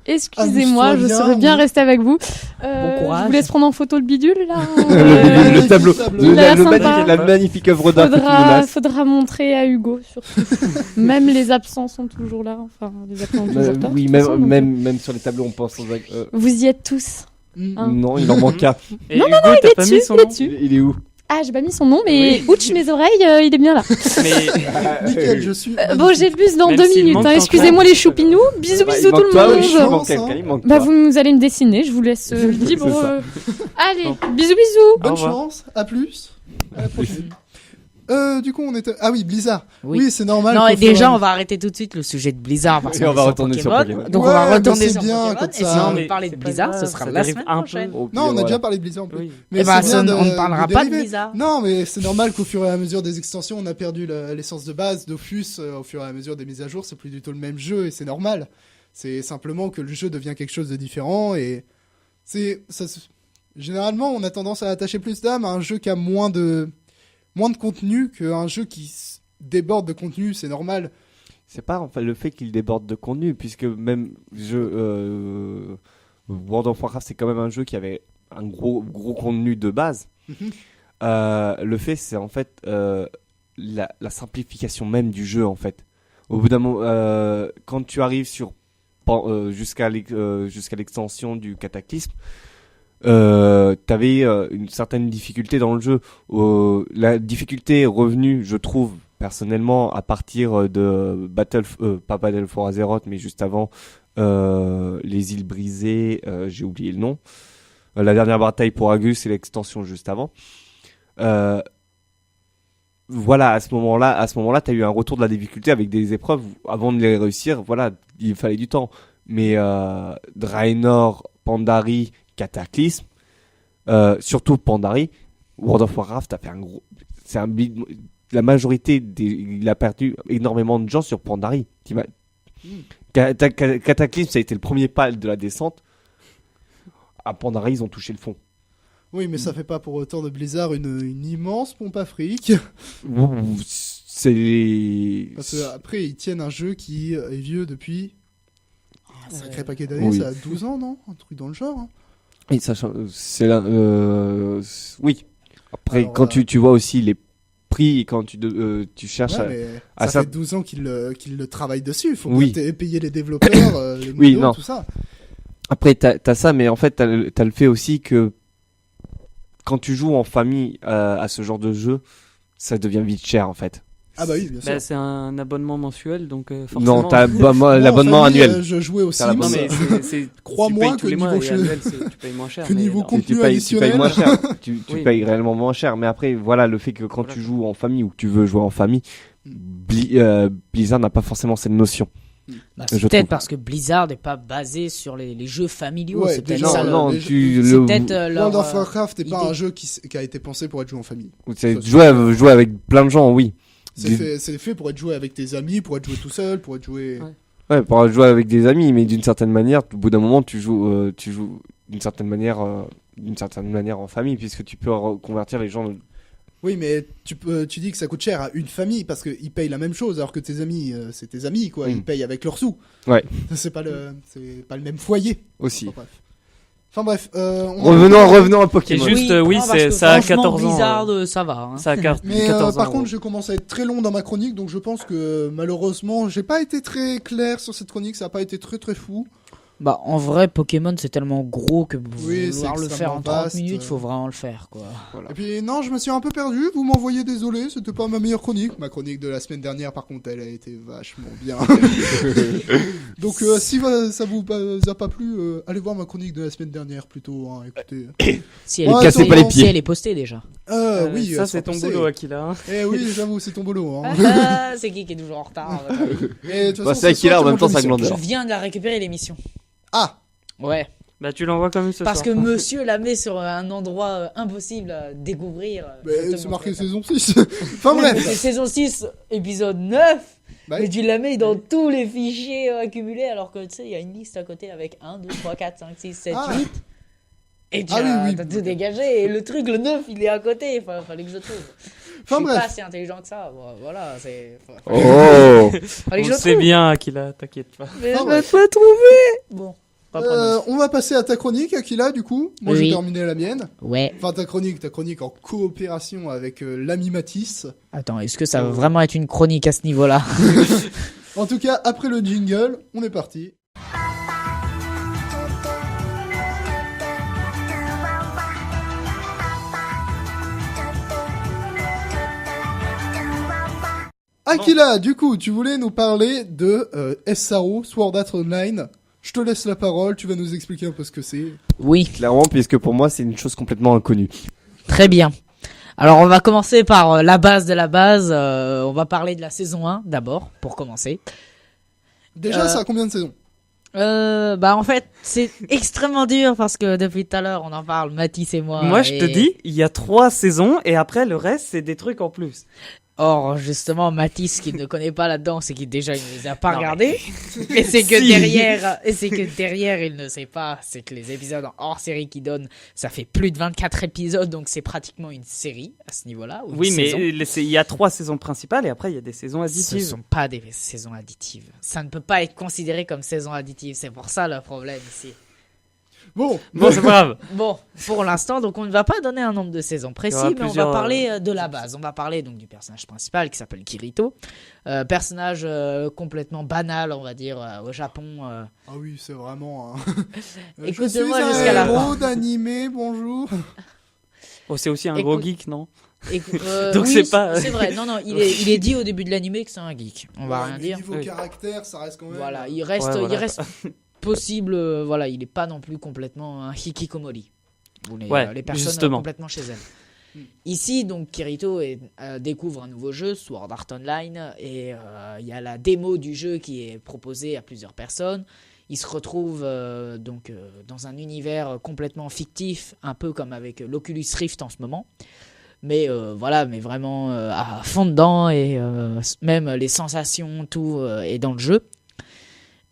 excusez-moi, amuse-toi je bien, saurais bien oui. rester avec vous. Bon courage. Je vous laisse prendre en photo le bidule là. Le tableau, Il a l'air sympa. la magnifique œuvre d'art que tu menaces. Faudra montrer à Hugo surtout. Même les absents sont toujours là. Enfin, les absents ont toujours tort. Oui, de toute façon, donc, même sur les tableaux, on pense aux vous y êtes tous. Mm. Hein. non, il en manque un. Et Non, Hugo, il t'as est pas dessus, mis son il est nom dessus. Il est où? Ah, j'ai pas mis son nom, mais ouch, mes oreilles, il est bien là. Mais Nickel, je suis. Bon, j'ai le bus dans Même 2 s'il minutes. manque hein. encore Excusez-moi un les peu. choupinous. Bisous, Bah, il bisous tout manque le pas, monde. oui, il manque Chance, quelqu'un, hein. il manque Bah, pas. vous allez me dessiner, je vous laisse libre. C'est ça. Allez, Bon. bisous, bisous. Bonne Au revoir. chance, à plus. À la prochaine. Du coup, on était. Ah oui, Blizzard. Oui. Oui, c'est normal. Non, qu'au et fur et déjà, à on va arrêter tout de suite le sujet de Blizzard parce Et qu'on on est va sur retourner sur Pokémon. Pokémon. Donc on Ouais, va mais retourner c'est sur bien, Pokémon. comme Et si ça. on Mais veut parler de c'est pas Blizzard, grave, ce sera ça la dérive semaine un peu. prochaine. Au pire, Non, on a voilà. déjà parlé de Blizzard en plus. Oui. Mais Eh ben, c'est bien on ne de parlera pas de dériver. Blizzard. Non, mais c'est normal qu'au fur et à mesure des extensions, on a perdu l'essence de base. Dofus, au fur et à mesure des mises à jour, c'est plus du tout le même jeu et c'est normal. C'est simplement que le jeu devient quelque chose de différent et généralement, on a tendance à attacher plus d'âme à un jeu qui a moins de contenu qu'un jeu qui déborde de contenu, c'est normal. C'est pas enfin, le fait qu'il déborde de contenu, puisque même World of Warcraft, c'est quand même un jeu qui avait un gros contenu de base. Mhm. Le fait, c'est en fait la simplification même du jeu, en fait. Au bout d'un moment, quand tu arrives jusqu'à l'extension du Cataclysme, t'avais une certaine difficulté dans le jeu. La difficulté est revenue, je trouve, personnellement, à partir de pas Battle for Azeroth, mais juste avant, les îles brisées, j'ai oublié le nom. La dernière bataille pour Argus et l'extension juste avant. Voilà, à ce moment-là, t'as eu un retour de la difficulté avec des épreuves. Avant de les réussir, voilà, il fallait du temps. Mais Draenor, Pandarie, Cataclysme, surtout Pandarie, World of Warcraft a fait un gros. La majorité il a perdu énormément de gens sur Pandarie. Cataclysme, ça a été le premier pas de la descente. À Pandarie, ils ont touché le fond. Oui, mais ça fait pas pour autant de Blizzard une immense pompe à fric. C'est. Parce qu'après, ils tiennent un jeu qui est vieux depuis un sacré paquet d'années. Oui. Ça a 12 ans, non? Un truc dans le genre. Hein. Et sachant, c'est là. Oui. Après, Alors, quand tu vois aussi les prix, quand tu cherches Ouais, à. mais à ça ça- fait 12 ans qu'ils le travaillent dessus. Il faut Oui. bien payer les développeurs, les Oui, modos, non. tout ça. Après, t'as ça, mais en fait, t'as le fait aussi que quand tu joues en famille à ce genre de jeu, ça devient vite cher en fait. Ah bah oui, bien sûr. Bah, c'est un abonnement mensuel, donc forcément. Non, t'as Moi, l'abonnement en famille, annuel. Je jouais au T'as Sims. Non, l'abonnement. mais c'est. Crois-moi tu payes que tous les mois niveau et chez- annuel, tu payes moins cher. que mais niveau non. compte- Tu contenu payes moins cher. tu Oui. payes réellement moins cher. Mais après, voilà, le fait que quand Voilà. tu joues en famille ou que tu veux jouer en famille, Blizzard n'a pas forcément cette notion. Bah, Je c'est peut-être trouve. parce que Blizzard n'est pas basé sur les jeux familiaux. Ouais, c'est peut-être déjà, ça. Non, les tu C'est le. peut-être World leur. of Warcraft n'est pas idée. un jeu qui a été pensé pour être joué en famille. C'est jouer avec plein de gens, oui. C'est fait pour être joué avec tes amis, pour être joué tout seul, pour être joué. Ouais. Ouais, pour jouer avec des amis, mais d'une certaine manière, au bout d'un moment, tu joues d'une certaine manière en famille, puisque tu peux convertir les gens. Oui, mais tu dis que ça coûte cher à une famille parce qu'ils payent la même chose, alors que tes amis, c'est tes amis, quoi. Mm. Ils payent avec leurs sous. Ouais. C'est pas le même foyer. Aussi. Enfin bref. Revenons à Et Pokémon. juste, non, oui, parce c'est que ça a franchement, 14 ans. Blizzard, ça va. Hein. Ça a 14 Mais ans. par contre, je commence à être très long dans ma chronique, donc je pense que malheureusement, j'ai pas été très clair sur cette chronique. Ça a pas été très très fou. Bah, en vrai, Pokémon, c'est tellement gros que Oui, c'est vouloir le faire en 30 vaste. minutes, faut vraiment le faire, quoi. Et puis non, je me suis un peu perdu. Vous m'envoyez désolé, c'était pas ma meilleure chronique. Ma chronique de la semaine dernière, par contre, elle a été vachement bien. Donc si ça vous a pas plu, allez voir ma chronique de la semaine dernière plutôt. Hein, écoutez. Si elle, Ouais, est cassez postée, pas les si pieds. elle est postée déjà. Oui, ça elle c'est sera ton passée. boulot, Akila. hein. Eh oui, j'avoue, c'est ton boulot. Hein. Ah, c'est qui est toujours en retard à votre avis Et de toute Bah, façon, c'est ce soir, Akila, en tu même montes temps, ça l'émission. glande. Je viens de la récupérer l'émission. Ah, Ouais. Bah, tu l'envoies comme ce Parce soir. que monsieur la met sur un endroit impossible à découvrir. mais c'est marqué saison 6. Enfin C'est bref. saison 6, épisode 9. Bah, Mais tu la mets dans tous les fichiers accumulés alors que tu sais, il y a une liste à côté avec 1, 2, 3, 4, 5, 6, 7, Ah. 8. Et tu Ah oui. t'as tout dégagé. Et le truc, le 9, il est à côté. Fallait que je trouve. Je Enfin suis bref. pas si intelligent que ça. Bon, voilà, c'est. Oh. Fallait que je On le sait trouve. bien, Akila, t'inquiète pas. Mais Ah je ouais. vais pas trouver. Bon. reprenons. On va passer à ta chronique, Akila, du coup. Moi, Oui. j'ai terminé la mienne. Ouais. Enfin, ta chronique en coopération avec l'ami Matisse. Attends, est-ce que ça va vraiment être une chronique à ce niveau-là? En tout cas, après le jingle, on est parti. Akila, du coup, tu voulais nous parler de SAO, Sword Art Online. Je te laisse la parole, tu vas nous expliquer un peu ce que c'est. Oui, Clairement, puisque pour moi, c'est une chose complètement inconnue. très bien. Alors on va commencer par la base de la base. On va parler de la saison 1 d'abord, pour commencer. Déjà, ça a combien de saisons? En fait, c'est extrêmement dur parce que depuis tout à l'heure, on en parle, Mathis et moi. Moi, je te dis, il y a 3 saisons et après, le reste, c'est des trucs en plus. Or, justement, Mathis, qui ne connaît pas là-dedans, c'est qu'il déjà, il ne les a pas Non, regardés. Et c'est que Si. derrière, il ne sait pas, c'est que les épisodes en hors série qu'il donne, ça fait plus de 24 épisodes, donc c'est pratiquement une série à ce niveau-là. Ou une Oui, mais saison. il y a 3 saisons principales et après, il y a des saisons Ce additives. sont pas des saisons additives. Ça ne peut pas être considéré comme saison additive. C'est pour ça le problème ici. Bon, Bon, c'est pas grave. Bon, pour l'instant, donc on ne va pas donner un nombre de saisons précis, Il y aura mais on va plusieurs, parler de la base. On va parler donc du personnage principal qui s'appelle Kirito. Personnage complètement banal, on va dire, au Japon. ah oui, c'est vraiment Écoute-moi je suis jusqu'à la un héros fin. d'animé, bonjour. Oh, c'est aussi un Écoute- gros geek, non? Oui, Donc c'est pas- C'est vrai, non, il est dit au début de l'animé que c'est un geek. On va Ouais, rien mais dire. Niveau Oui. caractère, ça reste quand même... Voilà, il reste, Ouais, voilà. il reste possible. Voilà, il est pas non plus complètement un hikikomori. Ouais, Les personnes justement. complètement chez elles. Ici, donc, Kirito découvre un nouveau jeu, Sword Art Online, et il y a la démo du jeu qui est proposée à plusieurs personnes. Il se retrouve dans un univers complètement fictif, un peu comme avec l'Oculus Rift en ce moment. Mais mais vraiment à fond dedans, et même les sensations, tout est dans le jeu.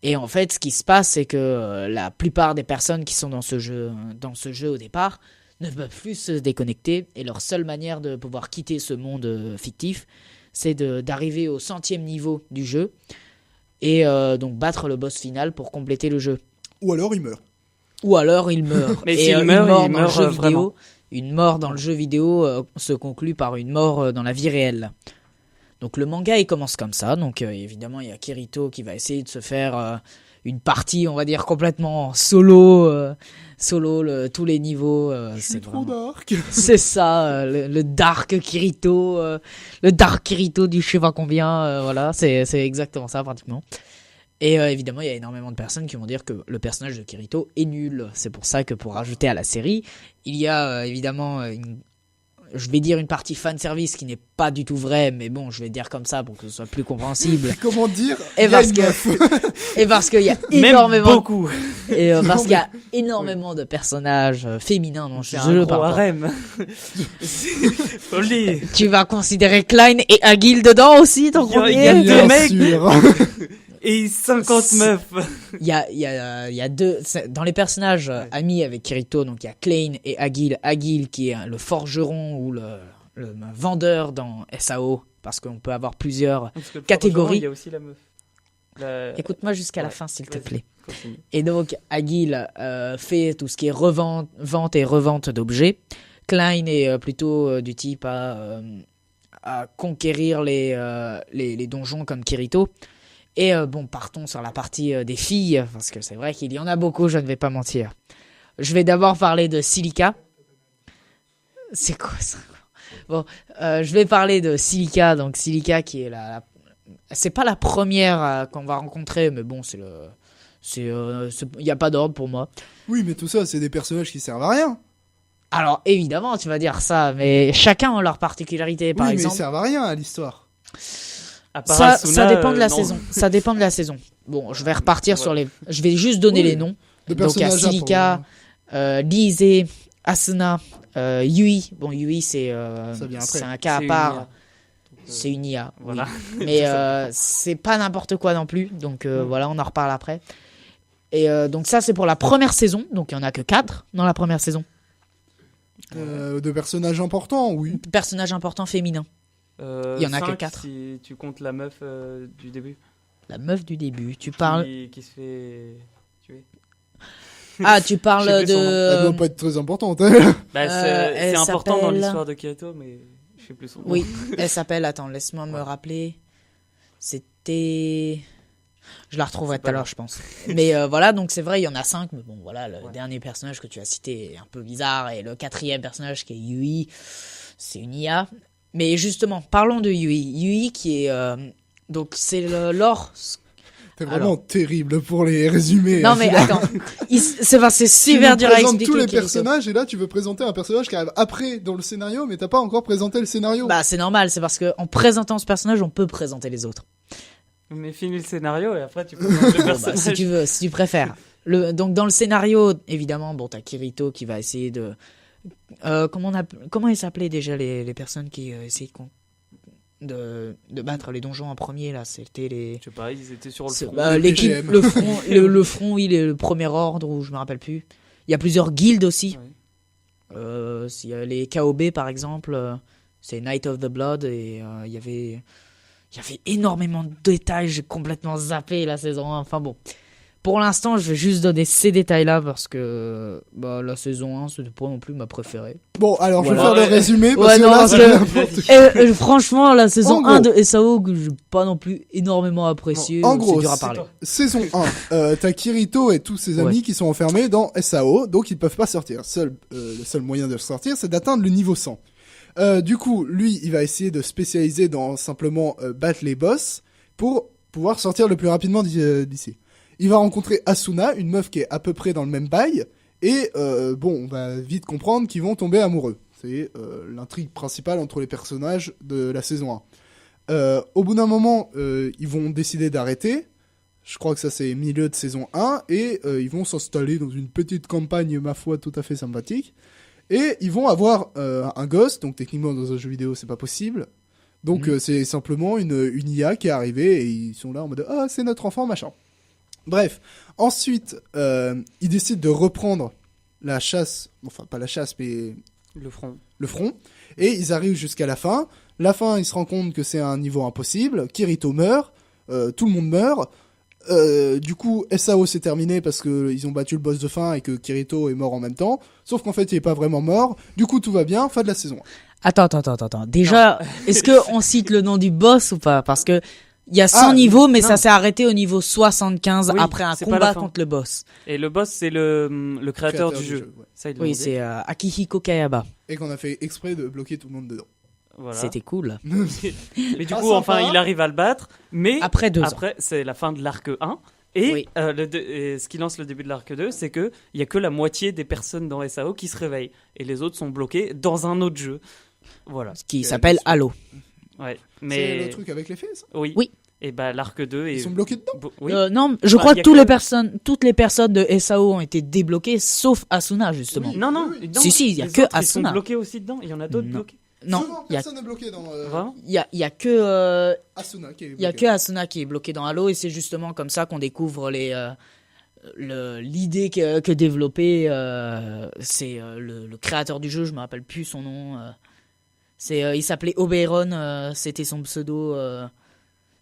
Et en fait, ce qui se passe, c'est que la plupart des personnes qui sont dans ce jeu au départ ne peuvent plus se déconnecter. Et leur seule manière de pouvoir quitter ce monde fictif, c'est d'arriver au 100e niveau du jeu. Et donc battre le boss final pour compléter le jeu. Ou alors il meurt. Ou alors il meurt. Mais Et s'il une meurt, mort il dans le meurt, jeu vraiment. vidéo, une mort dans le jeu vidéo se conclut par une mort dans la vie réelle. Donc le manga il commence comme ça. Donc évidemment il y a Kirito qui va essayer de se faire une partie, on va dire complètement solo, tous les niveaux. Je suis C'est trop vraiment- dark. C'est ça, le Dark Kirito, le Dark Kirito du je sais pas combien, voilà, c'est exactement ça pratiquement. Et évidemment, il y a énormément de personnes qui vont dire que le personnage de Kirito est nul. C'est pour ça que pour rajouter à la série, il y a évidemment je vais dire une partie fanservice qui n'est pas du tout vraie, mais bon, je vais dire comme ça pour que ce soit plus compréhensible. Comment dire Et il y a parce une que- meuf. Et parce qu'il y a Même énormément, beaucoup. et parce qu'il y a énormément de personnages féminins dans ce C'est jeu. un par gros rapport- harem. Faut le dire. Tu vas considérer Klein et Agil dedans aussi, ton Il y a- premier il y a deux Bien mecs. sûr. Et 50 meufs. Il y a deux dans les personnages amis avec Kirito, donc il y a Klein et Agil. Agil qui est le forgeron ou le vendeur dans SAO, parce qu'on peut avoir plusieurs. Parce que le Catégorie. forgeron, il y a aussi la meuf. Écoute-moi jusqu'à la ouais, fin, s'il te vas-y. plaît. Continue. Et donc Agil fait tout ce qui est vente et revente d'objets. Klein est plutôt du type à conquérir les donjons comme Kirito. Et partons sur la partie des filles, parce que c'est vrai qu'il y en a beaucoup, je ne vais pas mentir. Je vais d'abord parler de Silica. C'est quoi ça? Bon, je vais parler de Silica, donc Silica qui est c'est pas la première qu'on va rencontrer, mais bon, il n'y a pas d'ordre pour moi. Oui, mais tout ça, c'est des personnages qui servent à rien. Alors évidemment, tu vas dire ça, mais chacun a leur particularité. Par Oui, mais exemple, ils servent à rien à l'histoire. À part ça Asuna, dépend de la non. saison. Ça dépend de la saison. Bon, je vais repartir Ouais. sur les. Je vais juste donner Oui. les noms. De Donc il y a personnages à Silica, Lise, Asuna, Yui. Bon, Yui c'est Ça vient après. c'est un cas à C'est une part. IA. Donc, C'est une IA. oui. Voilà. Mais c'est pas n'importe quoi non plus. Donc voilà, on en reparle après. Et donc ça c'est pour la première saison. Donc il y en a que 4 dans la première saison. De personnages importants, oui. Personnage important féminin. Il y en a que 5 4. Si tu comptes la meuf du début. La meuf du début. Tu parles. Qui se fait tuer. Ah, tu Je parles sais plus son nom. Elle de. doit pas être très importante. elle. Bah, elle c'est important dans s'appelle- l'histoire de Kirito, mais je sais plus son nom. Oui, elle s'appelle. Attends, laisse-moi me rappeler. C'était. Je la retrouverai C'est tout à pas l'heure, je pense. Mais voilà, donc c'est vrai, il y en a 5. Mais bon, voilà, le dernier personnage que tu as cité est un peu bizarre. Et le 4e personnage qui est Yui, c'est une IA. Mais justement, parlons de Yui. Yui qui est... donc c'est l'or... T'es vraiment terrible pour les résumés. Non mais attends, c'est super dur à Tu présentes expliquer. tous les Kirito. personnages et là tu veux présenter un personnage qui arrive après dans le scénario mais t'as pas encore présenté le scénario. Bah c'est normal, c'est parce que en présentant ce personnage, on peut présenter les autres. Mais finis le scénario et après tu peux prendre le Bon, bah, personnage. si tu veux, si tu préfères. Donc dans le scénario, évidemment, bon t'as Kirito qui va essayer de... comment ils s'appelaient déjà les personnes qui essayaient de battre les donjons en premier là, c'était les... Je sais pas, ils étaient sur le front. l'équipe, PGM. le front, le front, oui, le premier ordre, ou je me rappelle plus. Il y a plusieurs guildes aussi. S'il y a les KOB par exemple, c'est Night of the Blood et il y avait énormément de détails, j'ai complètement zappé la saison 1. Enfin bon, pour l'instant, je vais juste donner ces détails-là parce que la saison 1, c'était pas non plus ma préférée. Bon, alors je vais Voilà. faire le résumé parce Ouais, que non, là parce c'est que- n'importe franchement, la saison En 1 gros. de SAO, que j'ai pas non plus énormément apprécié. En c'est gros, dur à parler. saison 1, t'as Kirito et tous ses amis qui sont enfermés dans SAO, donc ils peuvent pas sortir. Le seul moyen de sortir, c'est d'atteindre le niveau 100. Du coup, lui, il va essayer de spécialiser dans simplement battre les boss pour pouvoir sortir le plus rapidement d'ici. Il va rencontrer Asuna, une meuf qui est à peu près dans le même bail, et on va vite comprendre qu'ils vont tomber amoureux. C'est l'intrigue principale entre les personnages de la saison 1. Au bout d'un moment, ils vont décider d'arrêter. Je crois que ça c'est milieu de saison 1, et ils vont s'installer dans une petite campagne, ma foi, tout à fait sympathique. Et ils vont avoir un gosse, donc techniquement dans un jeu vidéo c'est pas possible. Donc c'est simplement une IA qui est arrivée, et ils sont là en mode « Ah, c'est notre enfant, machin ». Bref, ensuite, ils décident de reprendre la chasse, enfin pas la chasse, mais Le front. et ils arrivent jusqu'à la fin. La fin, ils se rendent compte que c'est un niveau impossible, Kirito meurt, tout le monde meurt. Du coup, SAO s'est terminé parce qu'ils ont battu le boss de fin et que Kirito est mort en même temps. Sauf qu'en fait, il est pas vraiment mort. Du coup, tout va bien, fin de la saison. Attends. Déjà, est-ce qu'on cite le nom du boss ou pas? Parce que il y a 100 Ah, niveaux, mais non. ça s'est arrêté au niveau 75 Oui, après un c'est pas la combat fin. contre le boss. Et le boss, c'est le créateur du jeu. ouais. Ça, ils l'ont Oui, dit. c'est Akihiko Kayaba. Et qu'on a fait exprès de bloquer tout le monde dedans. Voilà. C'était cool. Mais du Ah, coup, enfin, sympa. il arrive à le battre. Mais Après 2 ans. après, c'est la fin de l'arc 1. Et, Oui. et ce qui lance le début de l'arc 2, c'est qu'il n'y a que la moitié des personnes dans SAO qui se réveillent. Et les autres sont bloqués dans un autre jeu. Voilà. Qui s'appelle Halo. Ouais. C'est Mais... le truc avec les fées, ça Oui. Oui. Et bah, l'arc 2 Ils est... sont bloqués dedans. Oui. Non, je Bah, crois y a que que- toutes les personnes de SAO ont été débloquées, sauf Asuna, justement. Oui. Non, non. Oui. non, Si, il y a les que autres, Asuna. Ils sont bloqués aussi dedans. Il y en a d'autres Non. bloqués. Non, il y a, personne n'est bloqué dans Vraiment il y a que... Asuna qui est Il y a bloqué. que Asuna qui est bloqué dans Halo et c'est justement comme ça qu'on découvre l'idée que développait c'est le créateur du jeu, je me rappelle plus son nom. Il s'appelait Oberon, c'était son pseudo.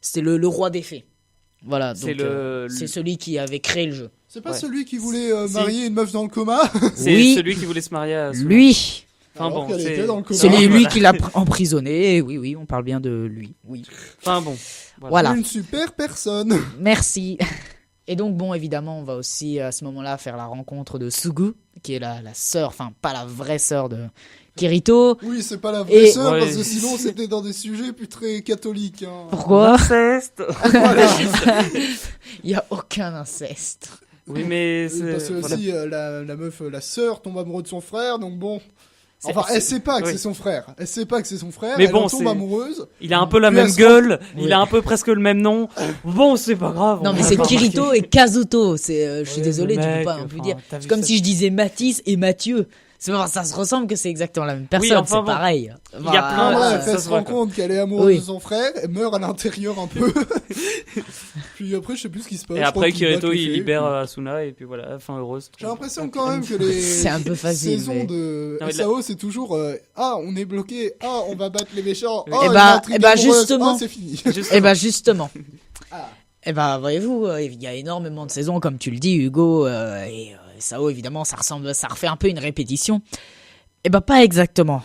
C'était le roi des fées. Voilà, C'est donc le- c'est celui qui avait créé le jeu. C'est pas Ouais. celui qui voulait Si. marier une meuf dans le coma. C'est Oui. celui qui voulait se marier à Asuna. Lui, Enfin Alors bon, qu'elle c'est... était dans le coma. c'est Non, lui qui l'a emprisonné. Oui, on parle bien de lui. Oui. Enfin bon. Voilà. Une super personne. Merci. Et donc, bon, évidemment, on va aussi à ce moment-là faire la rencontre de Sugu, qui est la sœur, enfin, pas la vraie sœur de Kirito. Oui, c'est pas la vraie Et- sœur Ouais. parce que sinon c'était dans des sujets plus très catholiques. Hein. Pourquoi Inceste. Voilà. Il n'y a aucun inceste. Oui, mais c'est... Parce que voilà. aussi la meuf, la sœur tombe amoureuse de son frère, donc bon. C'est- Enfin, elle sait pas que oui. c'est son frère. Elle sait pas que c'est son frère. Mais elle bon, en tombe c'est- amoureuse. Il a un peu la Puis même elle se gueule, Oui. il a un peu presque le même nom. Bon, c'est pas grave. Non, on mais va c'est pas Kirito marquer. et Kazuto. Je suis Ouais, désolé, le tu peux mec, pas non plus enfin, dire. t'as C'est vu comme ça- si je disais Mathis et Mathieu. Ça se ressemble que c'est exactement la même personne, enfin c'est bon. pareil. Il y a plein Ah, de- bref, ça elle se se voit, rend quoi. compte qu'elle est amoureuse Oui. de son frère, elle meurt à l'intérieur un peu. Puis après, je sais plus ce qui se passe. Et je après, crois qu'ils battent Kirito, les il fées, libère puis- Asuna, et puis voilà, fin heureuse. J'ai l'impression quand même que les C'est un peu facile, saisons mais- de Non, mais SAO, c'est toujours on est bloqué, on va battre les méchants, Oui. oh, Eh il y bah- a un truc eh bah, amoureuse, justement. c'est fini. Eh ben justement. Ah. Eh ben voyez-vous, il y a énormément de saisons, comme tu le dis, Hugo, et SAO évidemment, ça refait un peu une répétition. Eh ben pas exactement.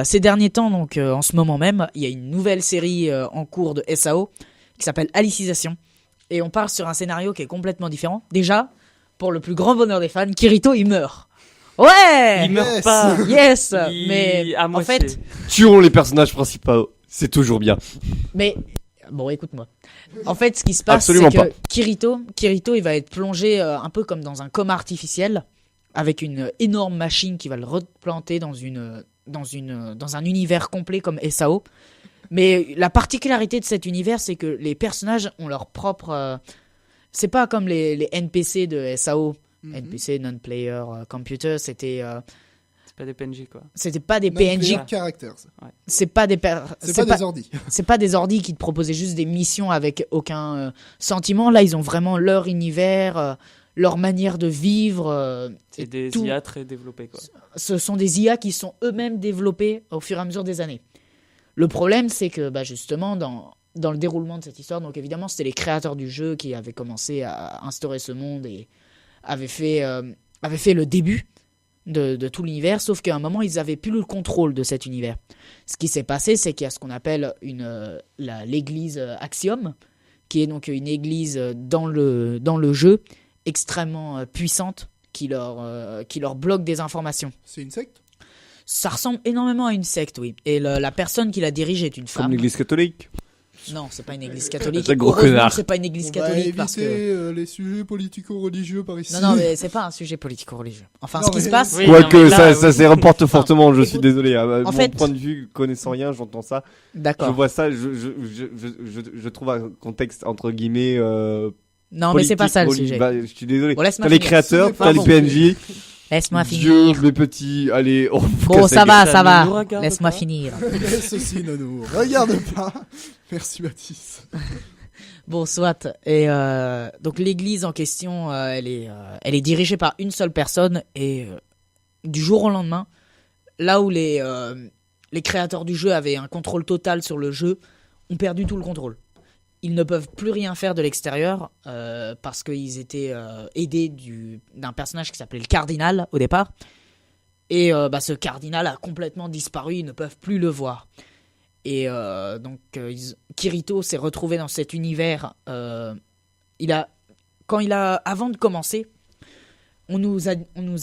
Ces derniers temps, donc en ce moment même, il y a une nouvelle série en cours de SAO qui s'appelle Alicisation, et on part sur un scénario qui est complètement différent. Déjà, pour le plus grand bonheur des fans, Kirito il meurt. Ouais. Il meurt Yes. pas. Yes. Il- Mais à en moitié. fait, Tuons les personnages principaux, c'est toujours bien. mais bon, écoute-moi. En fait, ce qui se passe, Absolument c'est pas. que Kirito, il va être plongé un peu comme dans un coma artificiel, avec une énorme machine qui va le replanter dans un univers complet comme SAO. Mais la particularité de cet univers, c'est que les personnages ont leur propre. C'est pas comme les NPC de SAO. NPC, non-player computer, c'était C'est pas des PNJ quoi. pas des PNJ, Non-player characters. c'est pas des C'est pas des ordis. c'est pas des ordis qui te proposaient juste des missions avec aucun sentiment. Là, ils ont vraiment leur univers, leur manière de vivre. C'est et des tout. IA très développés quoi. Ce sont des IA qui sont eux-mêmes développés au fur et à mesure des années. Le problème, c'est que justement, dans le déroulement de cette histoire, donc évidemment, c'était les créateurs du jeu qui avaient commencé à instaurer ce monde et avaient fait le début de tout l'univers, sauf qu'à un moment, ils avaient plus le contrôle de cet univers. Ce qui s'est passé, c'est qu'il y a ce qu'on appelle l'église Axiom, qui est donc une église dans le jeu, extrêmement puissante, qui leur bloque des informations. C'est une secte? Ça ressemble énormément à une secte, oui. Et la personne qui la dirige est une Comme femme. l'église catholique. Non, c'est pas une église catholique. C'est un gros Heureusement connard. que c'est pas une église On catholique va parce éviter que... les sujets politico-religieux par ici. Non, mais c'est pas un sujet politico-religieux. Enfin, Non, ce qui mais- se passe... Oui, Quoique non, mais là, ça oui. se rapporte fortement, je suis désolé. Mon fait- point de vue, connaissant rien, j'entends ça. Je D'accord. vois ça, je trouve un contexte entre guillemets. Non, mais c'est pas ça le politique, sujet. bah, je suis désolé. Bon, laisse-moi T'as les finir. créateurs, Ce n'est t'as les pas PNJ. Laisse-moi Dieu, finir. mes petits. Allez, on faut Bon, casser ça la va, gueule. ça Ça ne nous va. regarde Laisse-moi pas. finir. Ceci ne nous regarde pas. Merci Baptiste. Bon, soit. Et donc l'église en question, elle est dirigée par une seule personne et du jour au lendemain, là où les créateurs du jeu avaient un contrôle total sur le jeu, ont perdu tout le contrôle. Ils ne peuvent plus rien faire de l'extérieur parce qu'ils étaient aidés d'un personnage qui s'appelait le Cardinal au départ. Et ce Cardinal a complètement disparu, ils ne peuvent plus le voir. Et Kirito s'est retrouvé dans cet univers. Avant de commencer, on nous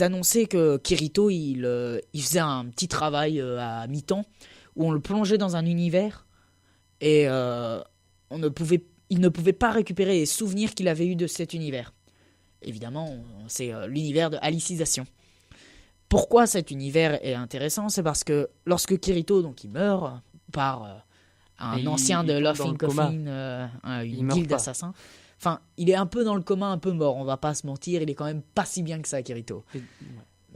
annonçait que Kirito il faisait un petit travail à mi-temps où on le plongeait dans un univers et il ne pouvait pas récupérer les souvenirs qu'il avait eu de cet univers. Évidemment, c'est l'univers de Alicisation. Pourquoi cet univers est intéressant? C'est parce que lorsque Kirito donc il meurt par un Et ancien il de tombe Laughing dans le coma. Coffin, Il une meurt guilde pas. d'assassins. Enfin, il est un peu dans le coma, un peu mort. On va pas se mentir, il est quand même pas si bien que ça, Kirito.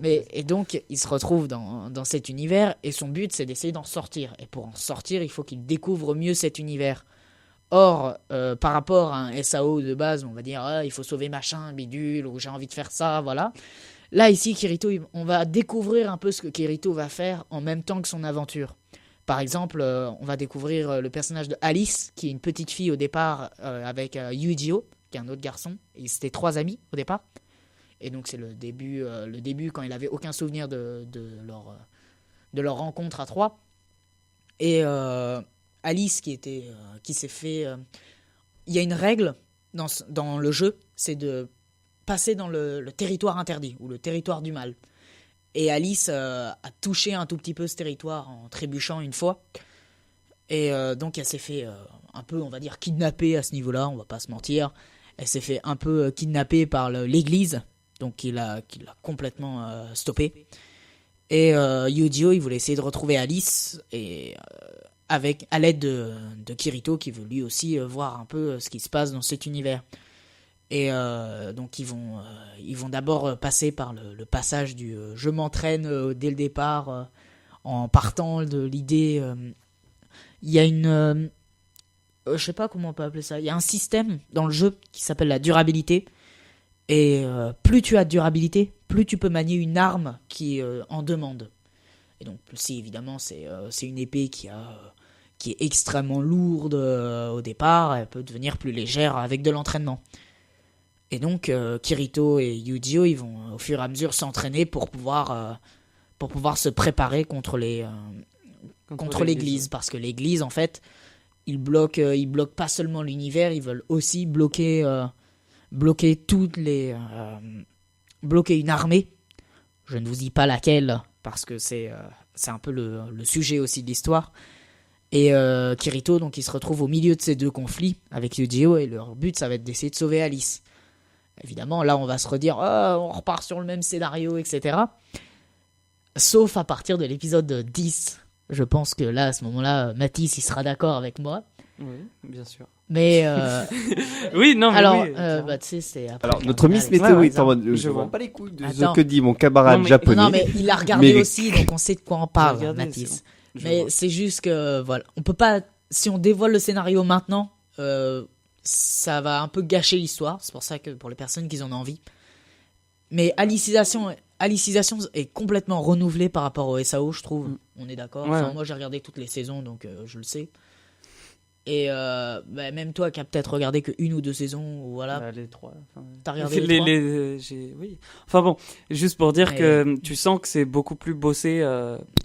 Et donc, il se retrouve dans cet univers et son but, c'est d'essayer d'en sortir. Et pour en sortir, il faut qu'il découvre mieux cet univers. Or, par rapport à un SAO de base, on va dire il faut sauver machin, bidule, ou j'ai envie de faire ça, voilà. Là, ici, Kirito, on va découvrir un peu ce que Kirito va faire en même temps que son aventure. Par exemple, on va découvrir le personnage de Alice, qui est une petite fille au départ, avec Yu-Gi-Oh, qui est un autre garçon. Et c'était 3 amis au départ. Et donc, c'est le début quand il avait aucun souvenir de leur rencontre à 3. Et Alice, qui s'est fait... Il y a une règle dans le jeu, c'est de passer dans le territoire interdit, ou le territoire du mal. Et Alice a touché un tout petit peu ce territoire en trébuchant une fois. Et donc elle s'est fait un peu, on va dire, kidnapper à ce niveau-là, on va pas se mentir. Elle s'est fait un peu kidnapper par l'église, donc qui l'a complètement stoppée. Et Yu-Gi-Oh, il voulait essayer de retrouver Alice, et à l'aide de Kirito, qui veut lui aussi voir un peu ce qui se passe dans cet univers. Et donc ils vont d'abord passer par le passage du je m'entraîne dès le départ en partant de l'idée. Il y a une je sais pas comment on peut appeler ça. Il y a un système dans le jeu qui s'appelle la durabilité. Et plus tu as de durabilité, plus tu peux manier une arme qui en demande. Et donc si évidemment c'est une épée qui est extrêmement lourde au départ, elle peut devenir plus légère avec de l'entraînement. Et donc, Kirito et Yu-Gi-Oh, ils vont au fur et à mesure s'entraîner pour pouvoir se préparer contre l'église. Parce que l'église, en fait, ils bloquent pas seulement l'univers, ils veulent aussi bloquer une armée. Je ne vous dis pas laquelle, parce que c'est un peu le sujet aussi de l'histoire. Et Kirito, donc, il se retrouve au milieu de ces deux conflits avec Yujiro, et leur but, ça va être d'essayer de sauver Alice. Évidemment, là, on va se redire, on repart sur le même scénario, etc. Sauf à partir de l'épisode 10. Je pense que là, à ce moment-là, Mathis, il sera d'accord avec moi. Oui, bien sûr. Mais Oui, non, mais alors, oui, clairement. tu sais, c'est après. Alors, le notre cardinal, Miss etc. Météo est en mode. Je Je vois. vois pas les couilles de Attends. ce que dit mon camarade Non, mais- japonais. Non, mais il a regardé Mais- aussi, donc on sait de quoi on parle, J'ai regardé, Mathis. c'est bon. Je Mais vois. c'est juste que, voilà, on peut pas. Si on dévoile le scénario maintenant, ça va un peu gâcher l'histoire. C'est pour ça que pour les personnes qui en ont envie. Mais Alicisation est complètement renouvelée par rapport au SAO, je trouve. On est d'accord. Ouais, Enfin, ouais. moi, j'ai regardé toutes les saisons, donc je le sais. Et même toi qui as peut-être regardé que une ou deux saisons, ou voilà, Bah, les trois. Enfin, t'as regardé les trois. Oui. Enfin bon, juste pour dire Mais- que tu sens que c'est beaucoup plus bossé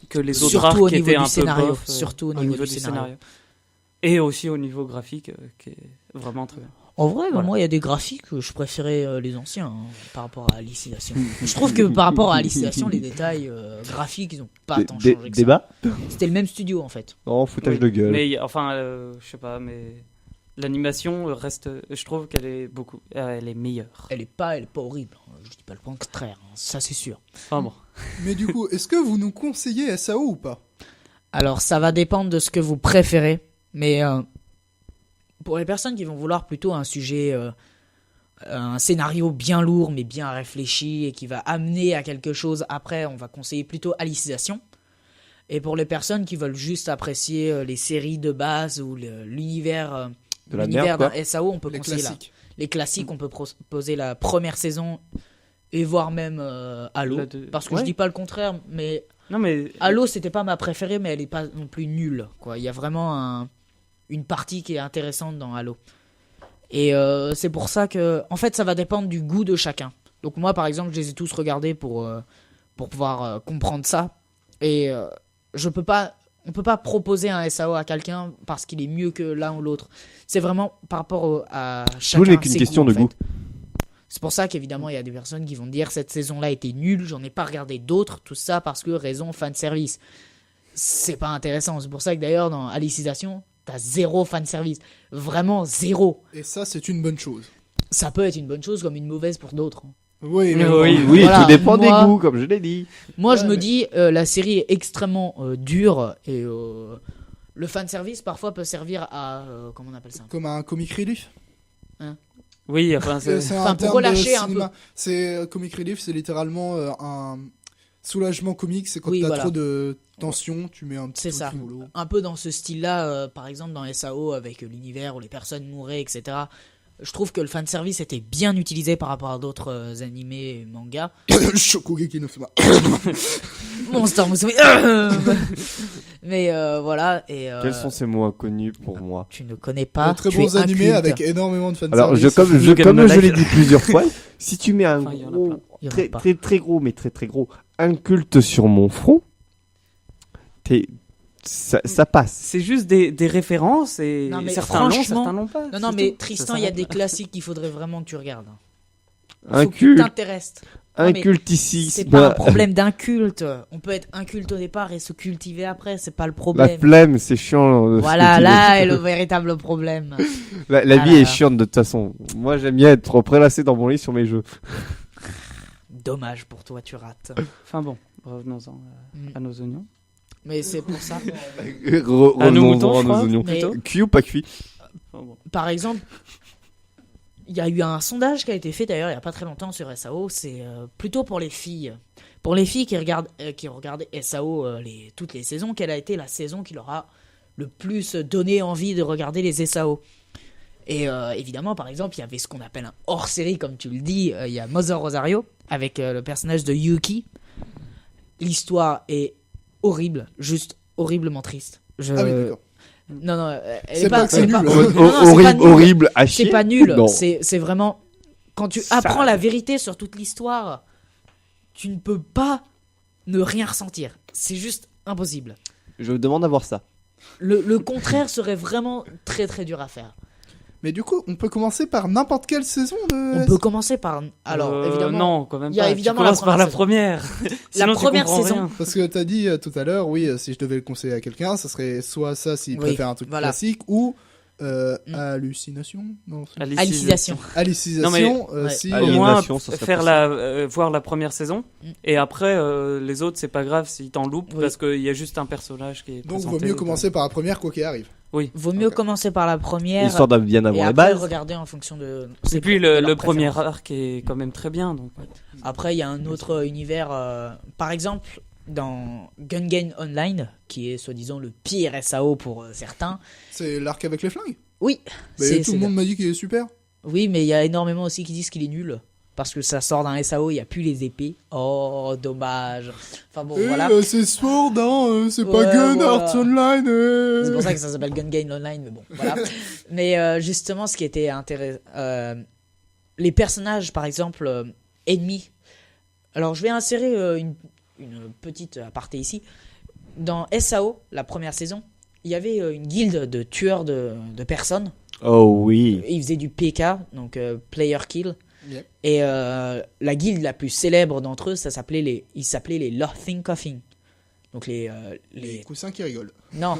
que les autres Surtout arcs au qui niveau étaient du un peu scénario. bof, Surtout au niveau du scénario. Et aussi au niveau graphique, qui est vraiment très bien. En vrai, Voilà. moi, il y a des graphiques, je préférais les anciens par rapport à Alicisation. Je trouve que par rapport à Alicisation, les détails graphiques, ils ont pas tant changé que ça. Débat C'était le même studio, en fait. Non, foutage Oui. de gueule. Mais enfin, je sais pas, mais l'animation reste. Je trouve qu'elle est elle est meilleure. Elle est pas horrible. Je dis pas le contraire, hein, ça c'est sûr. Enfin bon. Mais du coup, est-ce que vous nous conseillez SAO ou pas? Alors, ça va dépendre de ce que vous préférez, mais pour les personnes qui vont vouloir plutôt un sujet, un scénario bien lourd mais bien réfléchi et qui va amener à quelque chose après, on va conseiller plutôt Alicisation. Et pour les personnes qui veulent juste apprécier les séries de base ou l'univers De la l'univers merde, d'un SAO, on peut Les conseiller classiques. les classiques, on peut proposer la première saison et voire même Halo. La deux- Parce que Ouais. je dis pas le contraire, mais Non mais Halo, c'était pas ma préférée, mais elle est pas non plus nulle, quoi. Il y a vraiment une partie qui est intéressante dans Halo. Et c'est pour ça que, en fait, ça va dépendre du goût de chacun. Donc moi, par exemple, je les ai tous regardés pour pouvoir comprendre ça. Et on peut pas proposer un SAO à quelqu'un parce qu'il est mieux que l'un ou l'autre. C'est vraiment par rapport à chacun. Toujours qu'une ses question goûts, de en goût. fait. C'est pour ça qu'évidemment, il y a des personnes qui vont dire cette saison-là était nulle, j'en ai pas regardé d'autres, tout ça parce que raison fanservice. C'est pas intéressant. C'est pour ça que d'ailleurs, dans Alicisation, t'as zéro fanservice. Vraiment zéro. Et ça, c'est une bonne chose. Ça peut être une bonne chose comme une mauvaise pour d'autres. Oui, mais Oui. bon. Oui, Voilà, tout dépend moi- des goûts, comme je l'ai dit. Moi, Ouais, je me mais- dis, la série est extrêmement dure et le fanservice parfois peut servir à. Comment on appelle ça? Comme un comic relief. oui, enfin c'est C'est Enfin, un pour terme de relâcher un cinéma. C'est comic relief, c'est littéralement un soulagement comique. C'est quand Oui, t'as voilà. trop de tension, tu mets un petit C'est truc ça. rigolo. Un peu dans ce style-là, par exemple dans SAO avec l'univers où les personnes mouraient, etc. Je trouve que le fanservice était bien utilisé par rapport à d'autres animés et mangas. Shokugeki no Soma. Monster Musume. Mais voilà. Et, Quels sont ces mots inconnus pour moi? tu ne connais pas. De très tu es bons animés inculte. avec énormément de fanservice. Alors, Look at comme my je l'ai life. dit plusieurs fois, si tu mets un Enfin, il y en a gros, plein. Il y en a très, pas. très très gros, mais très très gros, inculte sur mon front, ça passe. c'est juste des références et Non, mais certains l'ont, franchement- certains l'ont pas. Non, non, c'est mais tout. Tristan, Ça il y a s'arrête des là. classiques qu'il faudrait vraiment que tu regardes. Faut que tu Inculte, t'intéresses. Non, mais inculte ici. C'est pas un problème d'inculte. On peut être inculte au départ et se cultiver après, c'est pas le La problème. flemme, c'est chiant. Voilà, ce que tu là est le véritable problème. veux. La Ah vie là est là. chiante de toute façon. Moi, j'aime bien être prélassé dans mon lit sur mes jeux. Dommage pour toi, tu rates. Enfin bon, revenons-en Mm. à nos oignons. Mais c'est pour ça. À nos Revenons-en moutons, à je nos crois. oignons. Mais- Cuit ou pas cuit? Enfin bon. Par exemple, il y a eu un sondage qui a été fait d'ailleurs il n'y a pas très longtemps sur SAO, c'est plutôt pour les filles. Pour les filles qui regardent SAO toutes les saisons, quelle a été la saison qui leur a le plus donné envie de regarder les SAO? Et évidemment, par exemple, il y avait ce qu'on appelle un hors-série, comme tu le dis, il y a Mother Rosario, avec le personnage de Yuki. L'histoire est horrible, juste horriblement triste. Ah oui, d'accord. Non, non, elle C'est est pas que c'est elle est nul. Non, non, c'est pas Horrible, nul. horrible à chier. C'est pas nul, Non. c'est vraiment... Quand tu apprends la vérité sur toute l'histoire, tu ne peux pas ne rien ressentir. C'est juste impossible. Je demande à voir ça. Le contraire serait vraiment très très dur à faire. Mais du coup, on peut commencer par n'importe quelle saison de... On peut commencer par. Alors, évidemment. Non, quand même il y a pas. évidemment tu la commences par la première première. La Sinon, tu première comprends saison. rien. Parce que t'as dit tout à l'heure, oui, si je devais le conseiller à quelqu'un, ça serait soit ça s'il Oui, préfère un truc voilà. classique, ou hallucination. Non, c'est- Alicisation. Alicisation. Non, ouais. Si, Au moins, Aliénation, ça serait faire possible. voir la première saison. Mm. Et après, les autres, c'est pas grave s'ils t'en loupent Oui. parce qu'il y a juste un personnage qui est donc présenté. vaut mieux commencer par la première quoi qu'il arrive. Vaut mieux Ok. commencer par la première. Histoire de bien et avoir les après bases. regarder en fonction de. Et puis de leur le premier préférence. arc est quand même très bien. Donc. Après, il y a un autre univers. Par exemple, dans Gun Game Online, qui est soi-disant le pire SAO pour certains. C'est l'arc avec les flingues. Oui, Mais tout le monde m'a dit qu'il est super. Oui, mais il y a énormément aussi qui disent qu'il est nul. Parce que ça sort d'un SAO, il n'y a plus les épées. Oh, dommage. Enfin bon, voilà. C'est Sword, hein, c'est Ouais, pas Gun voilà. Hearts Online. C'est pour ça que ça s'appelle Gun Game Online, mais bon, voilà. Mais justement, ce qui était intéressant, les personnages, par exemple, ennemis. Alors, je vais insérer une petite aparté ici. Dans SAO, la première saison, il y avait une guilde de tueurs de personnes. Oh oui. Ils faisaient du PK, donc Player Kill. Yep. Et la guilde la plus célèbre d'entre eux, ils s'appelaient les Laughing Coffin. Donc Les coussins qui rigolent. Non,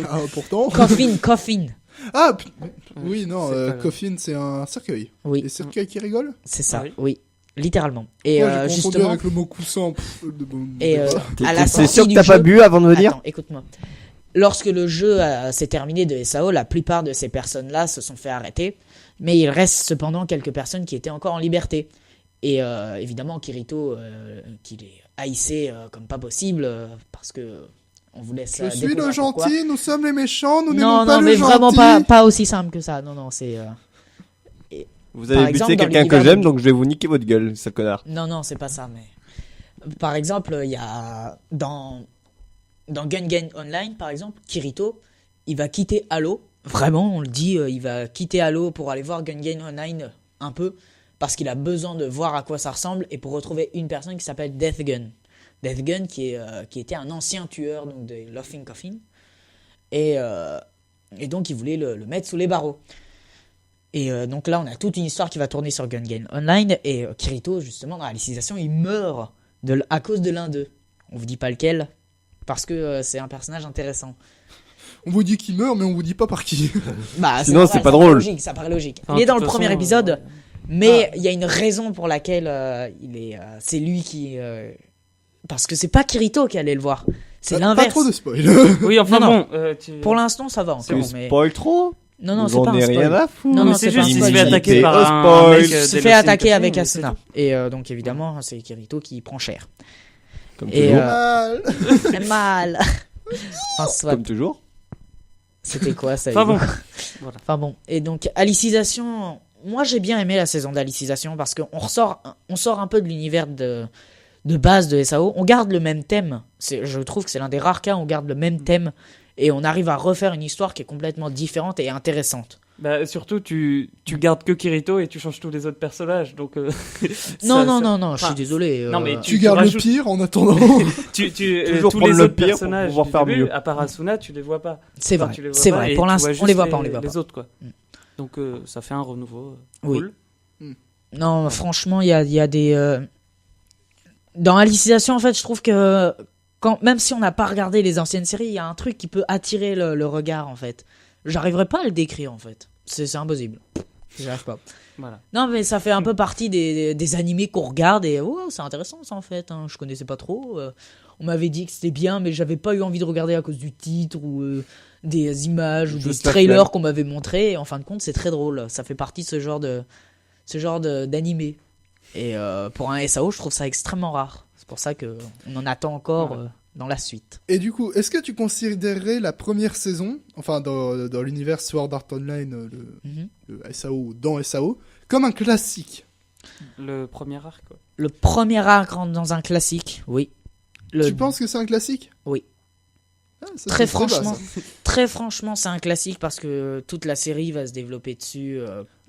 Ah, pourtant. Coffin. Ah, oui, non, c'est pas grave. Coffin, c'est un cercueil. Oui, Les cercueils qui rigolent. c'est ça, Ah oui. oui. Littéralement. Et Moi, j'ai confondu justement, avec le mot coussin. et, à la C'est sortie sûr que du t'as pas jeu- bu avant de venir? Attends, écoute-moi. Lorsque le jeu s'est terminé de SAO, la plupart de ces personnes-là se sont fait arrêter, mais il reste cependant quelques personnes qui étaient encore en liberté. Et évidemment, Kirito, qui les haïssait comme pas possible, parce que on vous laisse. Je suis le découvrir pourquoi. gentil, nous sommes les méchants, nous Non, n'aimons pas non, le mais gentil. vraiment pas aussi simple que ça. Non, non, c'est. Vous Par avez exemple, buté dans quelqu'un que l'univers j'aime, de- donc je vais vous niquer votre gueule, sale connard. Non, non, c'est pas ça, mais. Par exemple, il y a. Dans Gun Game Online, par exemple, Kirito, il va quitter Halo. Vraiment, on le dit, il va quitter Halo pour aller voir Gun Game Online un peu. Parce qu'il a besoin de voir à quoi ça ressemble et pour retrouver une personne qui s'appelle Death Gun. Death Gun qui était un ancien tueur donc, de Laughing Coffin. Et donc, il voulait le mettre sous les barreaux. Et donc là, on a toute une histoire qui va tourner sur Gun Game Online. Et Kirito, justement, dans la réalisation, il meurt à cause de l'un d'eux. On vous dit pas lequel, parce que c'est un personnage intéressant. On vous dit qu'il meurt, mais on vous dit pas par qui. Bah, Sinon, normal, c'est pas ça paraît drôle. logique, ça paraît logique. Enfin, Il est de dans le toute premier façon, épisode, mais il y a une raison pour laquelle c'est lui qui... parce que c'est pas Kirito qui allait le voir, c'est Pas l'inverse. trop de spoil. Oui, enfin Non, bon. Pour l'instant, ça va encore, Tu mais... spoil trop? Non, non, c'est J'en pas un ai spoil. rien à foutre. Non, non, Mais c'est c'est pas un juste, il spoil. se fait attaquer par Oh, un spoil. mec. Il se des fait Laughing attaquer Coffin, avec mais Asuna. c'est Et donc, évidemment, c'est Kirito qui prend cher. Comme Et, toujours. Mal. Mal. Enfin, soit. Comme toujours. C'était quoi ça Enfin Hugo bon. Voilà. Enfin bon. Et donc, Alicisation. Moi, j'ai bien aimé la saison d'Alicisation parce qu'on sort un peu de l'univers de base de SAO. On garde le même thème. Je trouve que c'est l'un des rares cas où on garde le même thème et on arrive à refaire une histoire qui est complètement différente et intéressante. Bah, surtout, tu gardes que Kirito et tu changes tous les autres personnages. Donc, Non, ça- non, ça- non, non, je enfin, suis désolé. non, mais Tu gardes le rajoutes- pire en attendant. Toujours tous prendre les le autres pire pour personnages pouvoir du faire début, mieux. à part Asuna, tu les vois pas. C'est Enfin, vrai, tu les vois c'est pas vrai. et Pour tu l'instant, vois on juste les voit pas, on les voit les pas. autres, quoi. Mm. Donc, ça fait un renouveau Oui. cool. Non, franchement, il y a des... Dans Alicisation, en fait, je trouve que même si on n'a pas regardé les anciennes séries, il y a un truc qui peut attirer le regard, en fait. J'arriverai pas à le décrire, en fait. C'est impossible. J'y arrive pas. Voilà. Non, mais ça fait un peu partie des animés qu'on regarde et oh, c'est intéressant ça en fait. Hein. Je connaissais pas trop. On m'avait dit que c'était bien, mais j'avais pas eu envie de regarder à cause du titre ou des images ou des Juste la trailers flemme. qu'on m'avait montré. Et en fin de compte, c'est très drôle. Ça fait partie de ce genre d'animé. Et pour un SAO, je trouve ça extrêmement rare. C'est pour ça que on en attend encore dans la suite. Et du coup, est-ce que tu considérerais la première saison, enfin dans l'univers Sword Art Online, Mhm. le SAO dans SAO, comme un classique? Le premier arc, quoi. Le premier arc rentre dans un classique, oui. Tu penses que c'est un classique? Oui. Ah, ça, Très c'est très bas, franchement, ça. très franchement, c'est un classique parce que toute la série va se développer dessus.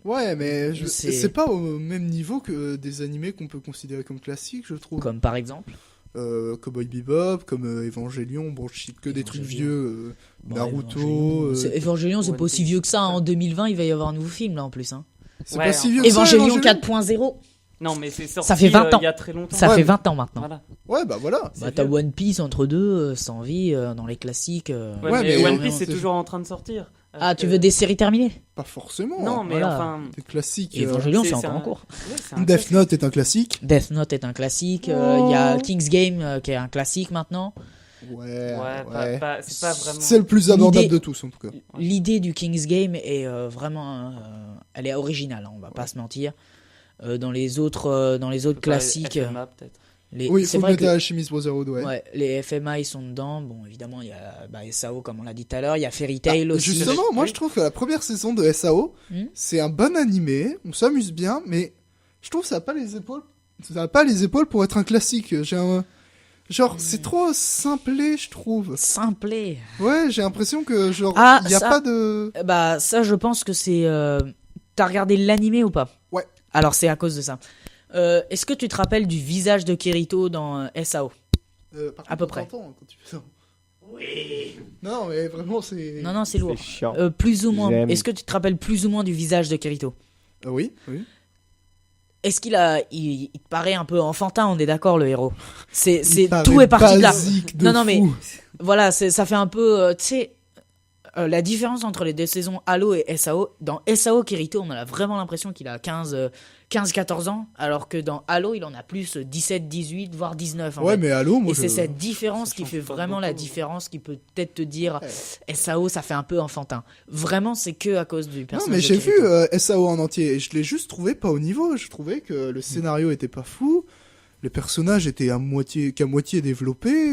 Ouais, mais C'est- c'est pas au même niveau que des animés qu'on peut considérer comme classiques, je trouve. Comme par exemple. Cowboy Bebop, comme Evangelion, bon je cite que des trucs Evangelion. vieux, Bon, Naruto, Evangelion, c'est One pas aussi Piece, vieux que ça. En ouais. 2020, il va y avoir un nouveau film là en plus. Hein. c'est Ouais, pas si vieux que ça, Evangelion Evangelion 4.0, Non, mais c'est sorti Ça fait 20 ans. il y a très longtemps. ça Ouais, fait mais- 20 ans maintenant. Voilà. Ouais, bah voilà. Bah, C'est t'as vieux. One Piece entre deux, sans vie, dans les classiques. Ouais, Ouais, mais mais One non, Piece c'est c'est- toujours en train de sortir. Ah, tu veux des séries terminées? Pas forcément. Non, mais Voilà. enfin. Des classiques. Evangelion, c'est- c'est c'est encore en un- cours. Ouais, c'est un Death classique. Note est un classique. Death Note est un classique. Il y a King's Game qui est un classique maintenant. Ouais, Ouais, c'est pas vraiment. C'est le plus abordable L'idée- de tous en tout cas. L'idée du King's Game est vraiment, elle est originale, hein, on va pas se mentir. Dans les autres classiques, FMA, peut-être. Oui, c'est Full vrai que Metal Alchemist Brotherhood, ouais. ouais, les FMA ils sont dedans. Bon, évidemment, il y a SAO comme on l'a dit tout à l'heure. Il y a Fairy Tail Ah, aussi. justement, moi Oui. je trouve que la première saison de SAO, Hmm. c'est un bon animé, on s'amuse bien, mais je trouve que ça a pas les épaules. Ça a pas les épaules pour être un classique. Genre, c'est trop simplé, je trouve. Simplé. Ouais, j'ai l'impression que genre, Ah, il y a ça- pas de. Bah ça, je pense que c'est. T'as regardé l'animé ou pas? Ouais. Alors c'est à cause de ça. Est-ce que tu te rappelles du visage de Kirito dans SAO? Par À contre, peu on près. t'entend quand tu fais ça. Oui. Non, mais vraiment, c'est. Non, non, c'est lourd. C'est chiant. Plus ou moins. J'aime. Est-ce que tu te rappelles plus ou moins du visage de Kirito? Oui, oui. Est-ce il te paraît un peu enfantin, on est d'accord, le héros? C'est Il tout paraît est parti de là. basique de Non, non, mais fou. voilà, ça fait un peu, tu sais, la différence entre les deux saisons Halo et SAO. Dans SAO, Kirito, on a vraiment l'impression qu'il a 15-14 ans, alors que dans Halo, il en a plus 17, 18, voire 19. En Ouais, fait. mais allô, moi Et c'est je. cette différence ça qui change fait pas vraiment la beaucoup. différence qui peut peut-être te dire SAO, ça fait un peu enfantin. Vraiment, c'est que à cause du Non, personnage. mais de j'ai vu Kirito. SAO en entier et je l'ai juste trouvé pas au niveau. Je trouvais que le scénario était pas fou, les personnages étaient qu'à moitié développés.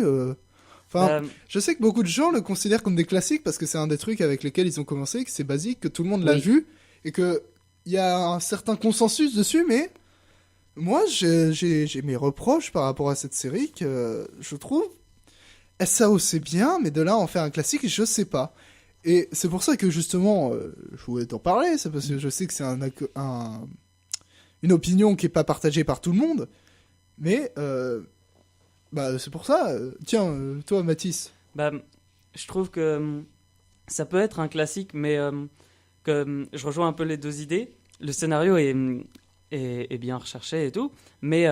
Enfin, je sais que beaucoup de gens le considèrent comme des classiques parce que c'est un des trucs avec lesquels ils ont commencé, que c'est basique, que tout le monde l'a Oui. vu et que il y a un certain consensus dessus, mais moi j'ai mes reproches par rapport à cette série que je trouve SAO c'est bien, mais de là à en faire un classique, je sais pas. Et c'est pour ça que justement, je voulais t'en parler, c'est parce que je sais que c'est une opinion qui est pas partagée par tout le monde, mais bah c'est pour ça. Tiens, toi Mathis. Bah, je trouve que ça peut être un classique, mais que je rejoins un peu les deux idées. Le scénario est bien recherché et tout, mais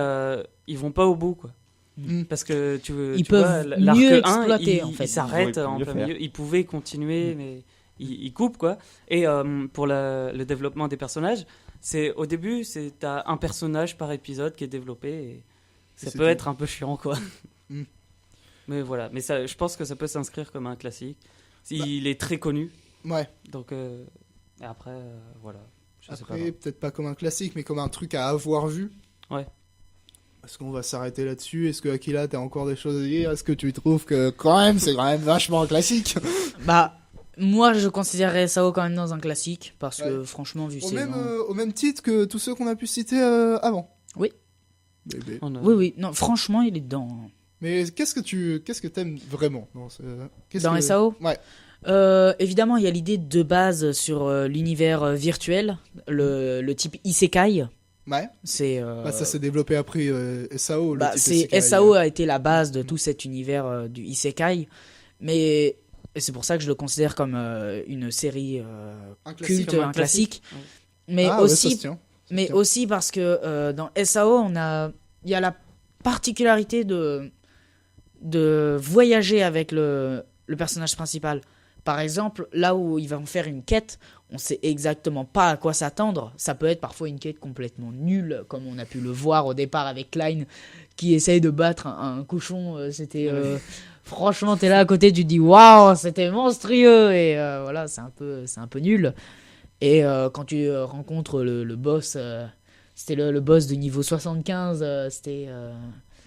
ils vont pas au bout, quoi. Mm. Parce que Ils tu vois, peuvent l'arc mieux 1, exploiter, en fait. il s'arrête Ils auraient pu en mieux plein faire. milieu. Ils pouvaient continuer, mais ils coupent, quoi. Et pour le développement des personnages, au début, t'as un personnage par épisode qui est développé, et ça c'est peut tout. être un peu chiant, quoi. Mm. Mais voilà, mais ça, je pense que ça peut s'inscrire comme un classique. Il est très connu, Ouais. donc et après, voilà. Je sais pas. Après, peut-être pas comme un classique, mais comme un truc à avoir vu. Ouais. Est-ce qu'on va s'arrêter là-dessus? Est-ce que Akila, t'as encore des choses à dire? Est-ce que tu trouves que quand même, c'est quand même vachement un classique? Bah, moi, je considérerais SAO quand même dans un classique, parce que Ouais. franchement, vu Au ses même, noms- au même titre que tous ceux qu'on a pu citer avant. Oui. Bébé. On a- Oui, oui, non, franchement, il est dedans. Mais qu'est-ce que t'aimes vraiment dans Dans SAO? Ouais. Évidemment, il y a l'idée de base sur l'univers virtuel, le type Isekai. Ouais. C'est Bah, ça s'est développé après SAO. le bah, type c'est Isekai. SAO a été la base de tout cet univers du Isekai, mais et c'est pour ça que je le considère comme une série Un classique. culte, comme un un classique. classique. Mais Ah, ouais, ça aussi, se tient. mais Tiens. aussi parce que dans SAO, il y a la particularité de voyager avec le personnage principal. Par exemple, là où ils vont faire une quête, on sait exactement pas à quoi s'attendre. Ça peut être parfois une quête complètement nulle, comme on a pu le voir au départ avec Klein, qui essaye de battre un cochon. C'était franchement, t'es là à côté, tu te dis waouh, c'était monstrueux, et voilà, c'est un peu nul. Et quand tu rencontres le boss, c'était le boss de niveau 75, c'était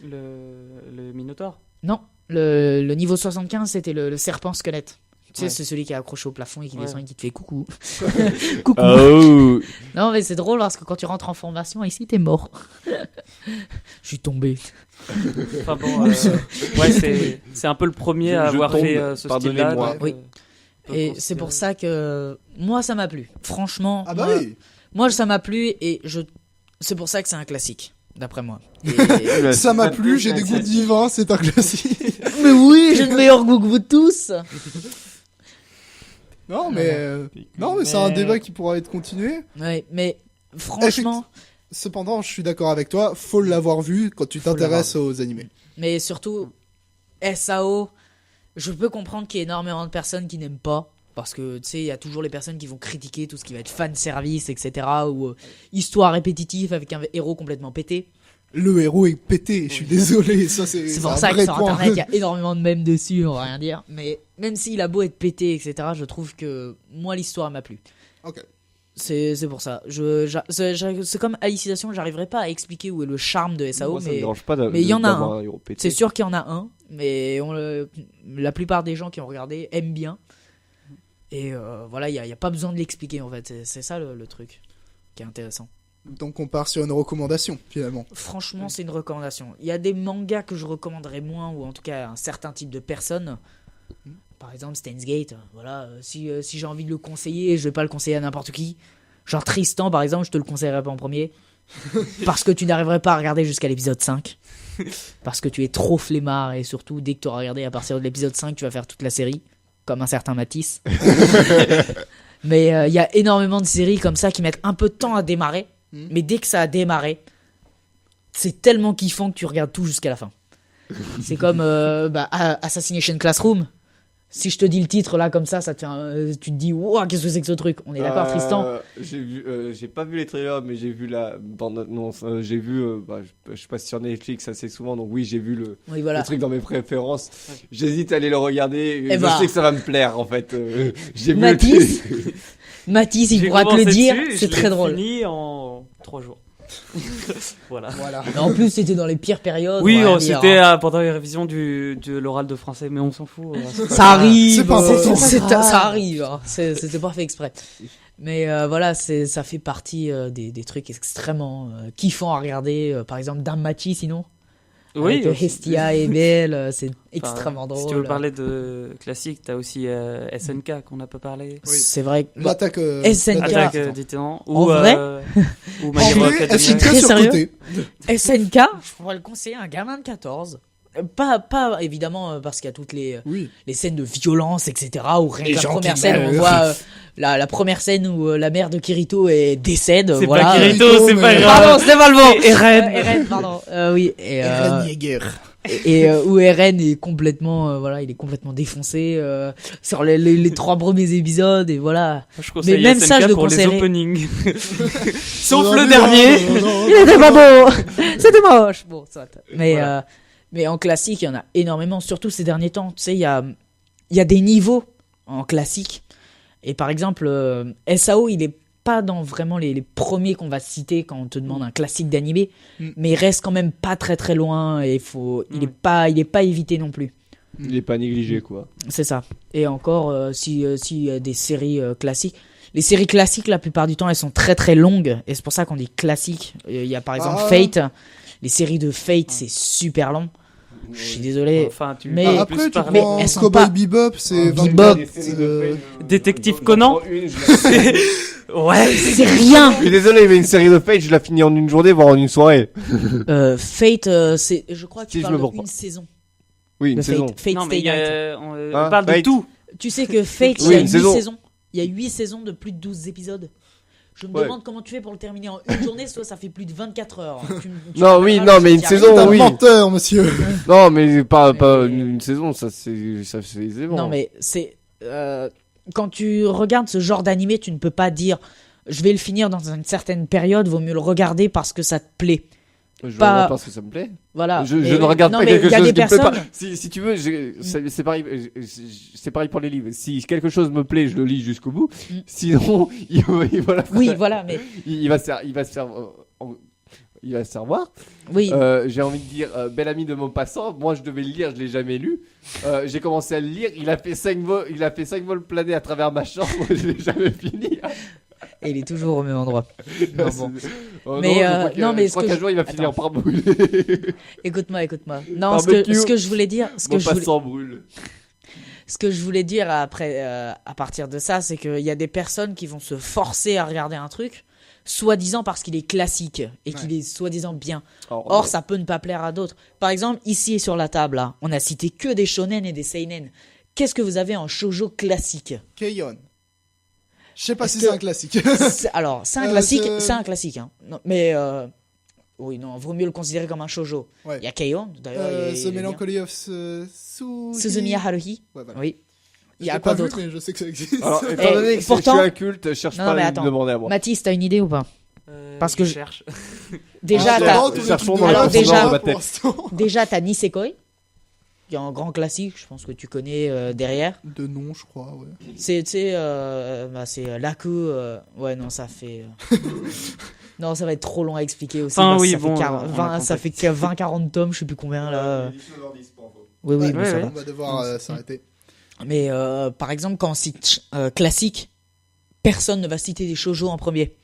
Le Minotaur. non, le niveau 75, c'était le serpent squelette. Tu sais, Ouais. c'est celui qui est accroché au plafond et qui Ouais. descend et qui te fait coucou. Coucou. Oh. Non, mais c'est drôle parce que quand tu rentres en formation, ici, t'es mort. Je suis tombé. Enfin bon, ouais, c'est un peu le premier à Je avoir tombe, fait ce style-là. pardonnez-moi. donc, Oui. peut Et considérer- c'est pour ça que moi, ça m'a plu. Franchement, Ah bah moi, oui. moi, ça m'a plu et c'est pour ça que c'est un classique. d'après moi. Ça m'a plu, j'ai des goûts divins, c'est un classique. Mais oui, j'ai le meilleur goût que vous tous. Non, mais c'est un débat qui pourra être continué. Ouais, mais franchement, Cependant, je suis d'accord avec toi, faut l'avoir vu quand tu t'intéresses aux animés. mais surtout SAO, je peux comprendre qu'il y ait énormément de personnes qui n'aiment pas. Parce que tu sais, il y a toujours les personnes qui vont critiquer tout ce qui va être fan service, etc. Ou histoire répétitive avec un héros complètement pété. Le héros est pété, je suis désolé, ça c'est pour un ça que vrai sur point. internet il y a énormément de mèmes dessus, on va rien dire. Mais même s'il a beau être pété, etc., je trouve que moi l'histoire m'a plu. Ok. C'est pour ça. C'est comme Alicisation, j'arriverai pas à expliquer où est le charme de SAO, Moi, ça me mais dérange pas mais il y en a d'avoir un. héros pété. c'est sûr qu'il y en a un. Mais la plupart des gens qui ont regardé aiment bien. Et voilà, il n'y a pas besoin de l'expliquer en fait. C'est ça le truc qui est intéressant. Donc on part sur une recommandation finalement. Franchement, c'est une recommandation. Il y a des mangas que je recommanderais moins, ou en tout cas un certain type de personnes. Par exemple, Steins Gate. Voilà, si j'ai envie de le conseiller, je vais pas le conseiller à n'importe qui. Genre Tristan, par exemple, je te le conseillerais pas en premier. Parce que tu n'arriverais pas à regarder jusqu'à l'épisode 5. Parce que tu es trop flemmard, et surtout, dès que tu auras regardé à partir de l'épisode 5, tu vas faire toute la série. Comme un certain Matisse. Mais il y a énormément de séries comme ça qui mettent un peu de temps à démarrer. Mais dès que ça a démarré, c'est tellement kiffant que tu regardes tout jusqu'à la fin. C'est comme Assassination Classroom. Si je te dis le titre là comme ça te fait tu te dis wow, qu'est-ce que c'est que ce truc. On est d'accord, Tristan? J'ai pas vu les trailers, mais j'ai vu la bande-annonce. J'ai vu, je passe sur Netflix assez souvent, donc oui, j'ai vu Oui, voilà. le truc dans mes préférences. J'hésite à aller le regarder. Eh Je bah. sais que ça va me plaire en fait. J'ai vu Matisse, Matisse, il J'ai pourra te le commencé dire, dessus, c'est je très l'ai drôle. fini en 3 jours. Voilà. Et en plus, c'était dans les pires périodes. Oui, on va dire, c'était hein. pendant les révisions de l'oral de français, mais on s'en fout. Ça arrive, C'est pas important. ça arrive, hein. C'était pas fait exprès. Mais voilà, ça fait partie des trucs extrêmement kiffants à regarder. Par exemple, Dame Machi, sinon. Oui, Avec Hestia et Belle, c'est extrêmement drôle. Si tu veux parler de classique, t'as aussi SNK qu'on n'a pas parlé. Oui. C'est vrai. L'attaque SNK. Attaque des Titans. En vrai ou En My Hero vrai, Academia. SNK Très sur sérieux côté. SNK, je pourrais le conseiller à un gamin de 14. Pas évidemment parce qu'il y a toutes les scènes de violence, etc. Ou rien Les que la gens première qui scène, on meurent. voit la première scène où la mère de Kirito décède. C'est voilà. pas Kirito, c'est mais- pas grave. Pardon, c'était pas le bon. Eren. Eren, pardon. Oui. Eren Yeager. Et où Eren est complètement, il est complètement défoncé sur les 3 premiers épisodes et voilà. Je conseille même SNK ça, je le pour les conseillerais. openings. Sauf Non, le non, dernier. non, non, non, Il était pas beau, c'était moche. Bon, soit. Mais mais en classique, il y en a énormément, surtout ces derniers temps. Tu sais, il y a des niveaux en classique. Et par exemple, SAO, il est pas dans vraiment les premiers qu'on va citer quand on te demande un classique d'animé, mais il reste quand même pas très très loin et il est pas évité non plus. Il est pas négligé quoi. C'est ça. Et encore, si y a des séries classiques, les séries classiques la plupart du temps elles sont très très longues et c'est pour ça qu'on dit classique. Il y a par exemple Fate. Les séries de Fate c'est super long. Je suis désolé. Enfin, Mais- peux Après, plus tu parler. prends elles sont Cowboy pas- Bebop, c'est Bebop. 24, Détective Conan. Ouais. C'est rien. Je suis désolé, mais une série de Fate, je la finis en une journée, voire en une soirée. Fate, c'est, je crois que tu Si je parles me trompe d'une pas. saison. Oui, une de saison. Fate Non, mais Stay Night. on Ah, parle de Fate. tout. Tu sais que Fate, il Oui, y a une 8 saison. saisons. Il y a 8 saisons de plus de 12 épisodes. Je me Ouais. demande comment tu fais pour le terminer en une journée, soit ça fait plus de 24 heures. Non, oui, m'étonneras non, que mais tu une t'y saison, T'es un oui. menteur, monsieur. Non, mais pas Mais- une saison, ça se fait aisément. Non, mais c'est. Quand tu regardes ce genre d'animé, tu ne peux pas dire je vais le finir dans une certaine période, vaut mieux le regarder parce que ça te plaît. Je pas- regarde parce que ça me plaît. Voilà. Je Et- ne regarde non, pas mais quelque il y a chose des qui me plaît pas. personnes. Si tu veux, c'est pareil, c'est pareil pour les livres. Si quelque chose me plaît, je le lis jusqu'au bout. Mm. Sinon, voilà. Oui, voilà, mais. Il va se faire, il va se faire voir. Oui. J'ai envie de dire, bel ami de Maupassant. Moi, je devais le lire, je l'ai jamais lu. J'ai commencé à le lire. Il a fait 5 vols planés à travers ma chambre. Je l'ai jamais fini. Et il est toujours au même endroit. Non, bon. Oh Mais, je crois non, mais je ce crois que qu'un je- jour il va Attends. finir par brûler. Écoute-moi. Non, Barbecue. ce que je voulais dire. Maupassant brûle. Ce que je voulais dire après, à partir de ça, c'est qu'il y a des personnes qui vont se forcer à regarder un truc soi-disant parce qu'il est classique et qu'il est soi-disant bien. Or, ça peut ne pas plaire à d'autres. Par exemple, ici sur la table, là, on a cité que des shonen et des seinen. Qu'est-ce que vous avez en shoujo classique? Keion. Je sais pas Est-ce si que- c'est un classique. Alors, c'est un classique, c'est- c'est un classique. Hein. Non, mais oui, non, vaut mieux le considérer comme un shoujo. Ouais. Il y a Keion, d'ailleurs. The Melancholy of Suzumiya Haruhi. Ouais, voilà. Oui. Il y Je a l'ai quoi pas vu, d'autre? mais je sais que ça existe. Alors, étant donné que pourtant- je suis un culte, cherche Non, pas mais à attends. me demander à moi. Mathis, t'as une idée ou pas? Parce que je- cherche. Déjà, Ah, t'as non, tous les cherchons trucs de dans la la France, déjà- pour ma tête. l'instant. déjà t'as Nisekoi. Il y a un grand classique, je pense que tu connais derrière. De nom, je crois, ouais. C'est Laku. Ouais, non, ça fait. Non, ça va être trop long à expliquer aussi. Enfin, parce que oui, ça bon, fait on a 20, ça fait que 20-40 tomes, je sais plus combien là. Oui, oui, Ouais, mais ça ouais. va. On va devoir s'arrêter. Mais par exemple, quand on cite classique, personne ne va citer des shoujo en premier.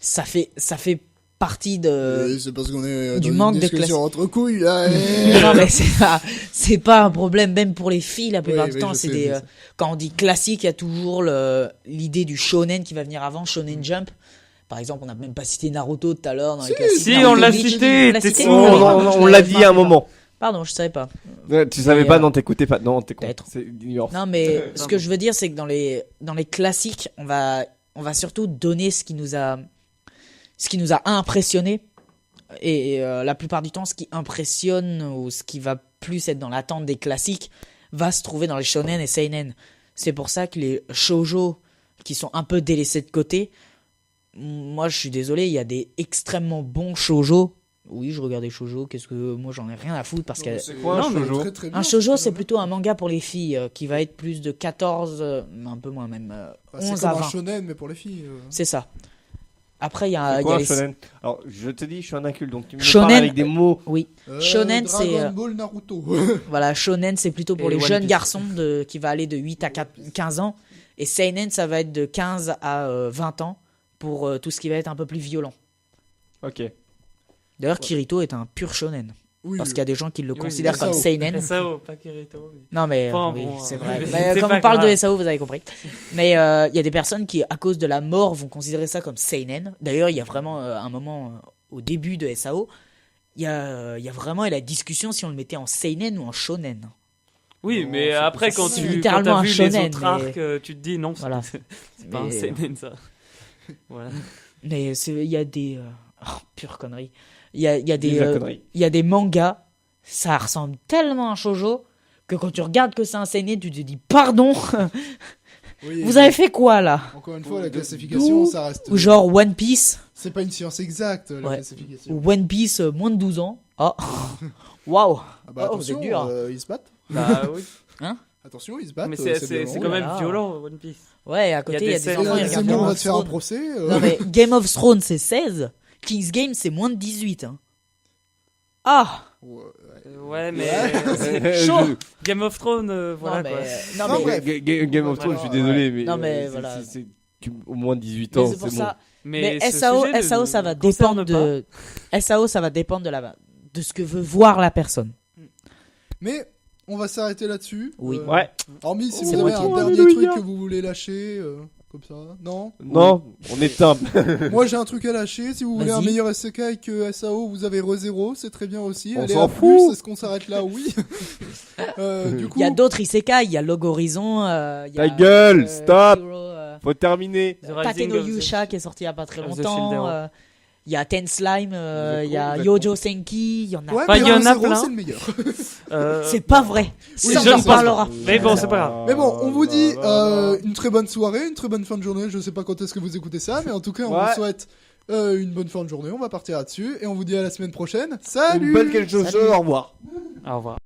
Ça fait partie de. C'est parce qu'on est du dans manque une de discussion entre couilles, là. Non, mais c'est pas un problème, même pour les filles, la plupart Oui, du oui, temps. je C'est sais, des, je sais. quand on dit classique, il y a toujours l'idée du shonen qui va venir avant, Shonen Jump. Par exemple, on n'a même pas cité Naruto tout à l'heure dans les classiques. si, Naruto on l'a Bleach. cité, On l'a t'es cité sûr. Oui, On je l'a l'avais dit pas à un fait. moment. Pardon, je savais pas. Tu savais Et, pas, non, t'écoutais pas. Non, t'es con. peut-être. C'est ignorance. Non, mais ce que je veux dire, c'est que dans les classiques, on va surtout donner ce qui nous a impressionné. Et la plupart du temps, ce qui impressionne ou ce qui va plus être dans l'attente des classiques va se trouver dans les shonen et seinen. C'est pour ça que les shoujo qui sont un peu délaissés de côté, moi je suis désolé, il y a des extrêmement bons shoujo. Oui, je regarde des shoujo, qu'est-ce que moi j'en ai rien à foutre parce que C'est quoi un Non, mais shoujo? Très, très bien, un shoujo c'est finalement. plutôt un manga pour les filles qui va être plus de 14 un peu moins même Enfin, c'est 11 comme à un 20. shonen, mais pour les filles. C'est ça. Après il y a, C'est il y quoi a un les shonen? Alors, je te dis, je suis un inculte, donc tu me Shonen- parles avec des mots. oui. Shonen, c'est, Dragon Ball Naruto. Voilà, shonen c'est plutôt pour Et les One jeunes Piece. garçons qui va aller de 8 à 15 ans et seinen ça va être de 15 à 20 ans pour tout ce qui va être un peu plus violent. Ok. D'ailleurs Kirito est un pur shonen Oui, parce qu'il y a des gens qui le Oui, considèrent SAO. comme seinen. SAO, pas Kirito. Non mais Enfin, oui, bon, c'est vrai. c'est Mais quand pas on parle grave. de SAO, vous avez compris. Mais il y a des personnes qui, à cause de la mort, vont considérer ça comme seinen. D'ailleurs, il y a vraiment un moment au début de SAO, il y a vraiment la discussion si on le mettait en seinen ou en shonen. Oui, Non, mais c'est après, pas quand ça. tu Littéralement as un vu shonen, les autres mais- arcs, tu te dis non, Voilà. c'est pas un Mais, seinen ça. Voilà. Mais il y a des pure connerie. Il y a Dis la des connerie. il y a des mangas, ça ressemble tellement à un shoujo que quand tu regardes que c'est un seinen, tu te dis pardon, Oui, vous avez fait quoi là? Encore une fois, la classification, ça reste. Ou genre One Piece. C'est pas une science exacte, la Ouais. classification. Ou One Piece moins de 12 ans. Oh, waouh! Ah bah Oh, attention, c'est dur. ils se battent. Bah oui. Attention, ils se battent. Mais c'est c'est violent. quand même là. violent, One Piece. Ouais, à côté, il y a des scènes- enfants, ils C'est regardent mieux, Game on va of te faire un Thrones. procès. Non mais Game of Thrones c'est 16, King's Game c'est moins de 18. Hein. Ah! Ouais, mais Chaud. Game of Thrones, voilà non mais, quoi. non, Non, mais, bref. Game of Thrones, je suis Ouais. désolé, mais. Non, mais c'est- voilà. c'est au moins 18 mais ans, c'est c'est pour bon. ça. Mais ce SAO, sujet SAO ne ça va me concerne dépendre de SAO ça va dépendre de ce que veut voir la personne. Mais on va s'arrêter là-dessus. Oui. Ouais. Hormis si C'est vous moi avez qui- un dernier Alléluia. truc que vous voulez lâcher, comme ça. Non. Non, on éteint. Moi j'ai un truc à lâcher. Si vous voulez un Vas-y. meilleur SK que SAO, vous avez ReZero, c'est très bien aussi. On Allez, s'en à plus. fout. Est-ce qu'on s'arrête là? Oui. Du coup, Il y a d'autres isekai, il y a Log Horizon, il y Ta a, gueule, stop. Hero, Faut terminer. The Rising Tateno of the- Yusha qui est sorti il y a pas très of the longtemps. Shield Il y a Ten Slime, il y a Vous êtes Yojo Senki, il y en a. ouais, Enfin, mais il y en a ReZero, plein. c'est le meilleur. C'est pas vrai. Oui, Ça, je on en ne pense parlera. pas. Mais bon, c'est pas grave. Mais bon, on vous dit une très bonne soirée, une très bonne fin de journée. Je sais pas quand est-ce que vous écoutez ça, mais en tout cas, on Ouais. vous souhaite une bonne fin de journée. On va partir là-dessus et on vous dit à la semaine prochaine. Salut. Une bonne quelque chose, Salut. au revoir. Au revoir.